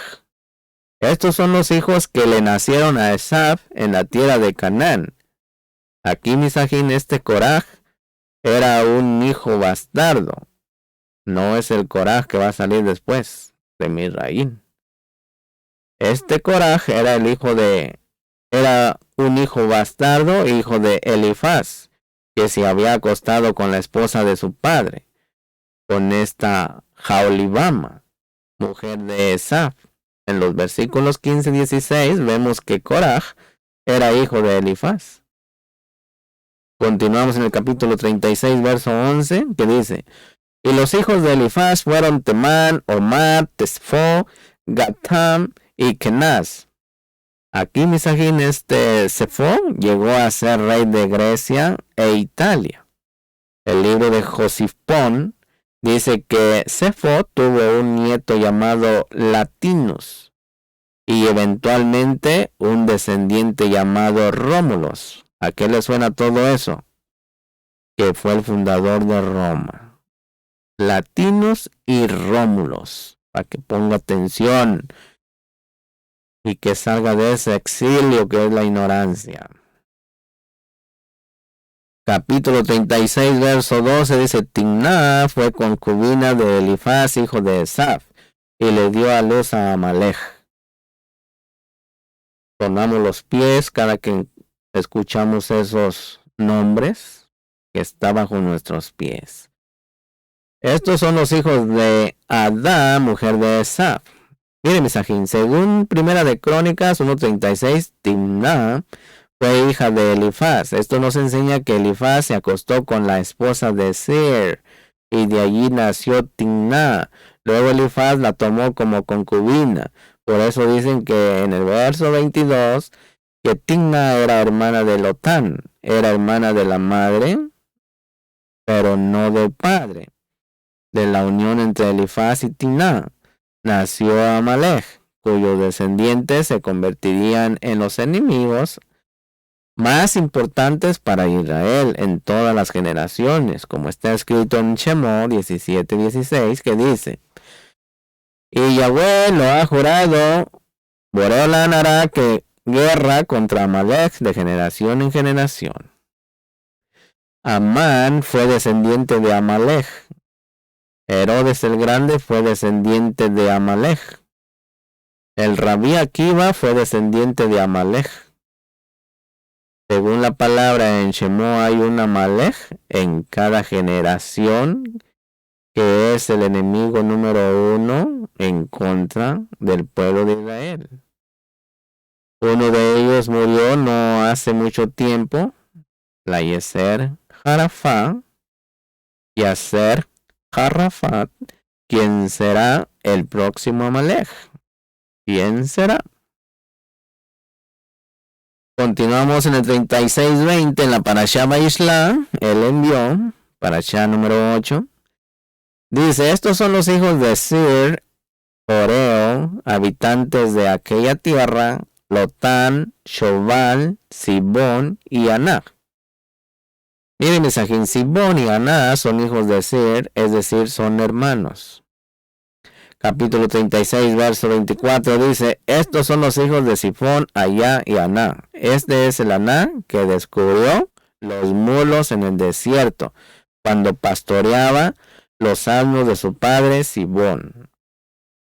Speaker 1: Estos son los hijos que le nacieron a Esaf en la tierra de Canaán. Aquí Misajín, este Koraj era un hijo bastardo. No es el Koraj que va a salir después de Misraín. Este Koraj era un hijo bastardo, hijo de Elifaz, que se había acostado con la esposa de su padre, con esta Jolibama, mujer de Esaf. En los versículos 15 y 16 vemos que Koraj era hijo de Elifaz. Continuamos en el capítulo 36, verso 11, que dice: y los hijos de Elifaz fueron Temán, Omar, Tesfo, Gatam y Kenaz. Aquí Misajín, Sefo llegó a ser rey de Grecia e Italia. El libro de Josifón dice que Sefo tuvo un nieto llamado Latinus y eventualmente un descendiente llamado Rómulos. ¿A qué le suena todo eso? Que fue el fundador de Roma. Latinus y Rómulos, para que ponga atención y que salga de ese exilio que es la ignorancia. Capítulo 36, verso 12 dice: Timná fue concubina de Elifaz, hijo de Esaf, y le dio a luz a Amalek. Sonamos los pies cada que escuchamos esos nombres que están bajo nuestros pies. Estos son los hijos de Adá, mujer de Esaf. Miren, Misajín, según Primera de Crónicas 1:36, Timná fue hija de Elifaz. Esto nos enseña que Elifaz se acostó con la esposa de Seir, y de allí nació Timná. Luego Elifaz la tomó como concubina. Por eso dicen que en el verso 22, que Timná era hermana de Lotán, era hermana de la madre, pero no del padre. De la unión entre Elifaz y Timná nació Amalek, cuyos descendientes se convertirían en los enemigos más importantes para Israel en todas las generaciones, como está escrito en Shemot 17:16, que dice: y Yahweh lo ha jurado, Boreolam hará que guerra contra Amalek de generación en generación. Amán fue descendiente de Amalek. Herodes el Grande fue descendiente de Amalek. El Rabí Akiva fue descendiente de Amalek. Según la palabra en Shemot, hay un Amalek en cada generación, que es el enemigo número 1 en contra del pueblo de Israel. Uno de ellos murió no hace mucho tiempo, la Yeser Jarafá, Yaser Jarafat. ¿Quién será el próximo Amalek? ¿Quién será? Continuamos en el 36:20 en la Parashá Vayishlach. Él envió, Parashá número 8. Dice: estos son los hijos de Seir, Oreo, habitantes de aquella tierra, Lotán, Shobal, Sibón y Aná. Miren, Misajín, Sibón y Aná son hijos de Seir, es decir, son hermanos. Capítulo 36, verso 24 dice: estos son los hijos de Sifón, Ayá y Aná. Este es el Aná que descubrió los mulos en el desierto, cuando pastoreaba los asnos de su padre Sibón.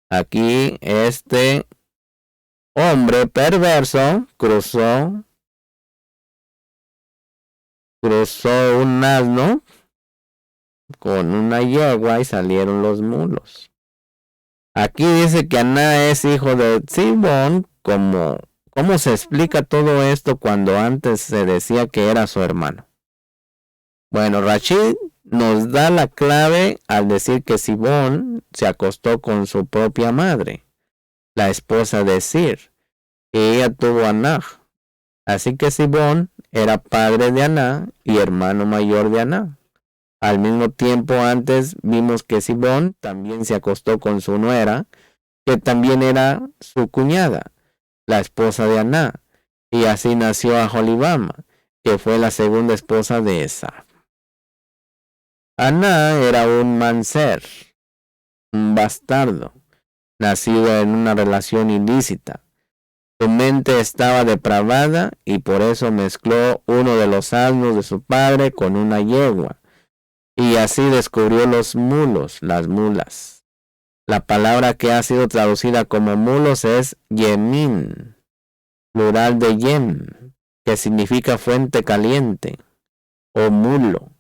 Speaker 1: Aquí este hombre perverso cruzó un asno con una yegua y salieron los mulos. Aquí dice que Aná es hijo de Sibón. ¿Cómo se explica todo esto cuando antes se decía que era su hermano? Bueno, Rashid nos da la clave al decir que Sibón se acostó con su propia madre, la esposa de Seir, y ella tuvo a Aná. Así que Sibón era padre de Aná y hermano mayor de Aná. Al mismo tiempo, antes vimos que Sibón también se acostó con su nuera, que también era su cuñada, la esposa de Aná, y así nació Aholibama, que fue la segunda esposa de Esaf. Aná era un manser, un bastardo, nacido en una relación ilícita. Su mente estaba depravada y por eso mezcló uno de los asnos de su padre con una yegua, y así descubrió los mulos, las mulas. La palabra que ha sido traducida como mulos es yemin, plural de yem, que significa fuente caliente o mulo.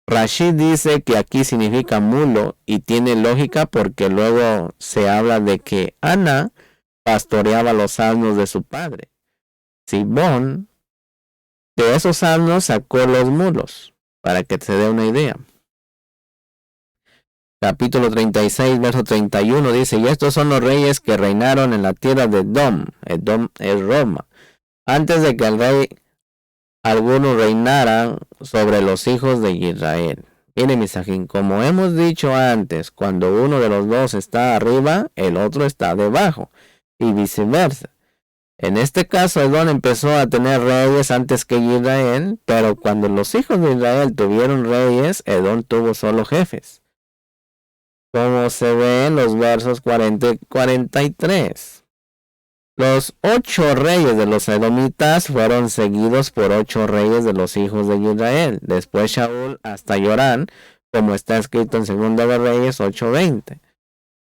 Speaker 1: Rashid dice que aquí significa mulo y tiene lógica porque luego se habla de que Aná pastoreaba los asnos de su padre. Sibón, de esos asnos sacó los mulos, para que se dé una idea. Capítulo 36, verso 31 dice, y estos son los reyes que reinaron en la tierra de Edom. Edom es Roma. Antes de que el rey alguno reinara sobre los hijos de Israel. Mire, misajín, como hemos dicho antes, cuando uno de los dos está arriba, el otro está debajo, y viceversa. En este caso, Edom empezó a tener reyes antes que Israel, pero cuando los hijos de Israel tuvieron reyes, Edom tuvo solo jefes, como se ve en los versos 40 y 43. Los 8 reyes de los edomitas fueron seguidos por 8 reyes de los hijos de Israel, después Shaul hasta Yorán, como está escrito en 2 de Reyes 8:20,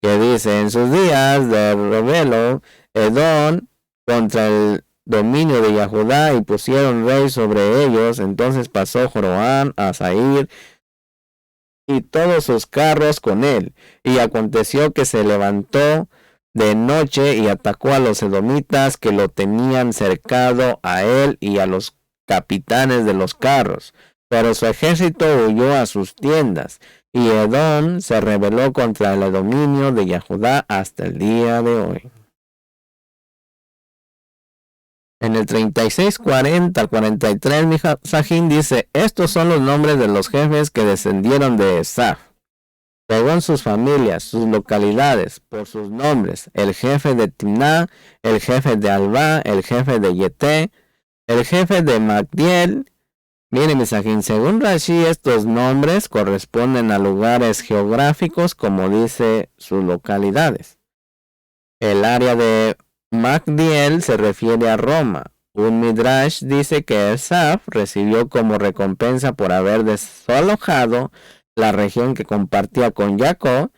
Speaker 1: que dice, en sus días de rebelo, Edom contra el dominio de Yahudá y pusieron rey sobre ellos, entonces pasó Joroam a Zair y todos sus carros con él, y aconteció que se levantó de noche y atacó a los edomitas que lo tenían cercado a él y a los capitanes de los carros, pero su ejército huyó a sus tiendas, y Edom se rebeló contra el dominio de Yahudá hasta el día de hoy. En el 36:40 al 43, Misajín dice, estos son los nombres de los jefes que descendieron de Esaf, según sus familias, sus localidades, por sus nombres, el jefe de Timná, el jefe de Alba, el jefe de Yeté, el jefe de Magdiel. Miren, misajín, según Rashi, estos nombres corresponden a lugares geográficos, como dice sus localidades. El área de Magdiel se refiere a Roma. Un Midrash dice que Esaf recibió como recompensa por haber desalojado la región que compartía con Jacob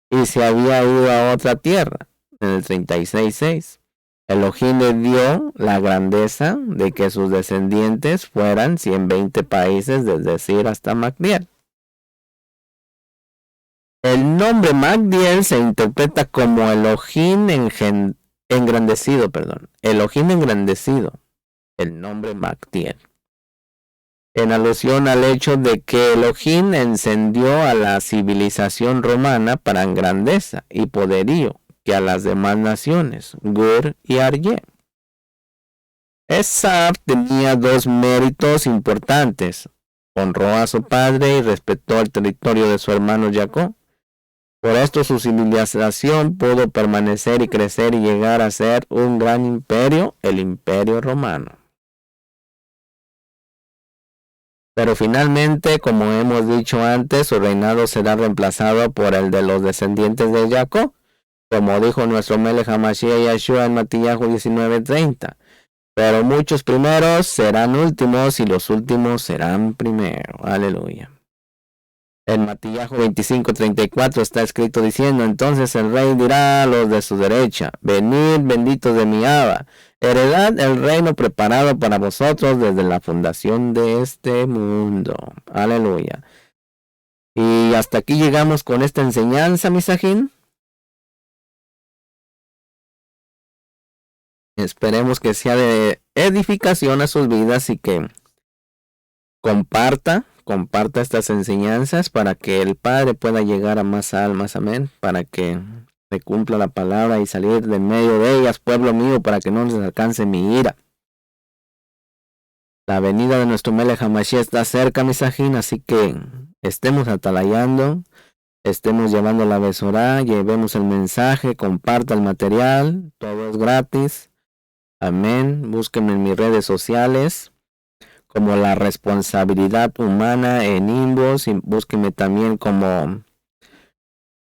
Speaker 1: y se había ido a otra tierra. En el 36:6, Elohim le dio la grandeza de que sus descendientes fueran 120 países desde Sir hasta Magdiel. El nombre Magdiel se interpreta como Elohim engrandecido, Elohim engrandecido, el nombre Magdiel, en alusión al hecho de que Elohim encendió a la civilización romana para grandeza y poderío que a las demás naciones, Gur y Aryeh. Esaf tenía 2 méritos importantes: honró a su padre y respetó el territorio de su hermano Jacob. Por esto su civilización pudo permanecer y crecer y llegar a ser un gran imperio, el Imperio Romano. Pero finalmente, como hemos dicho antes, su reinado será reemplazado por el de los descendientes de Jacob, como dijo nuestro Melech HaMashiach Yeshua en Matillahu 19:30. Pero muchos primeros serán últimos y los últimos serán primeros. Aleluya. En Matillahu 25:34 está escrito diciendo, entonces el rey dirá a los de su derecha, venid benditos de mi Abba, heredad el reino preparado para vosotros desde la fundación de este mundo. Aleluya. Y hasta aquí llegamos con esta enseñanza, misajín. Esperemos que sea de edificación a sus vidas y que comparta estas enseñanzas para que el Padre pueda llegar a más almas, amén, para que se cumpla la palabra y salir de medio de ellas, pueblo mío, para que no les alcance mi ira. La venida de nuestro Melech HaMashiach está cerca, misajín, así que estemos atalayando, estemos llevando la besorá, llevemos el mensaje, comparta el material, todo es gratis, amén. Búsquenme en mis redes sociales como La Responsabilidad Humana en Inbox, y búsquenme también como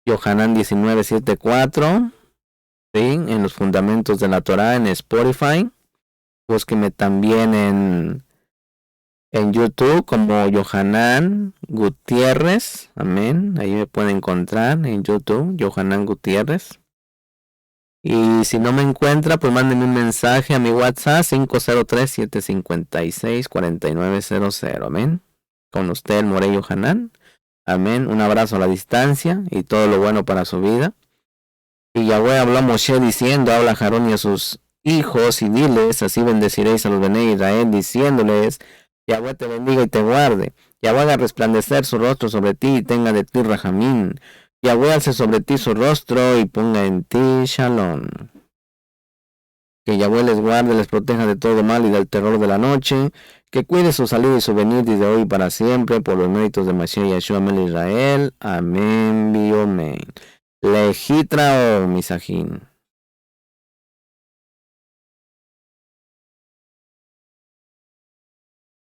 Speaker 1: Yohanan 1974, ¿sí? En los fundamentos de la Torah en Spotify. Búsquenme también en YouTube como Yohanan Gutiérrez, amén. Ahí me pueden encontrar en YouTube, Yohanan Gutiérrez. Y si no me encuentra, pues mándenme un mensaje a mi WhatsApp 503-756-4900. Amén. Con usted, el Morey Yohanan. Amén. Un abrazo a la distancia y todo lo bueno para su vida. Y Yahweh habló a Moshe diciendo, habla a Aarón y a sus hijos, y diles, así bendeciréis a los Bene Israel, diciéndoles, Yahweh te bendiga y te guarde. Yahweh haga resplandecer su rostro sobre ti y tenga de ti rajamín. Yahweh alce sobre ti su rostro y ponga en ti shalom. Que Yahweh les guarde, les proteja de todo mal y del terror de la noche. Que cuide su salida y su venir desde hoy para siempre, por los méritos de Mashiach Yahshua Melech Israel. Amén, amén. Lejitra o misajín.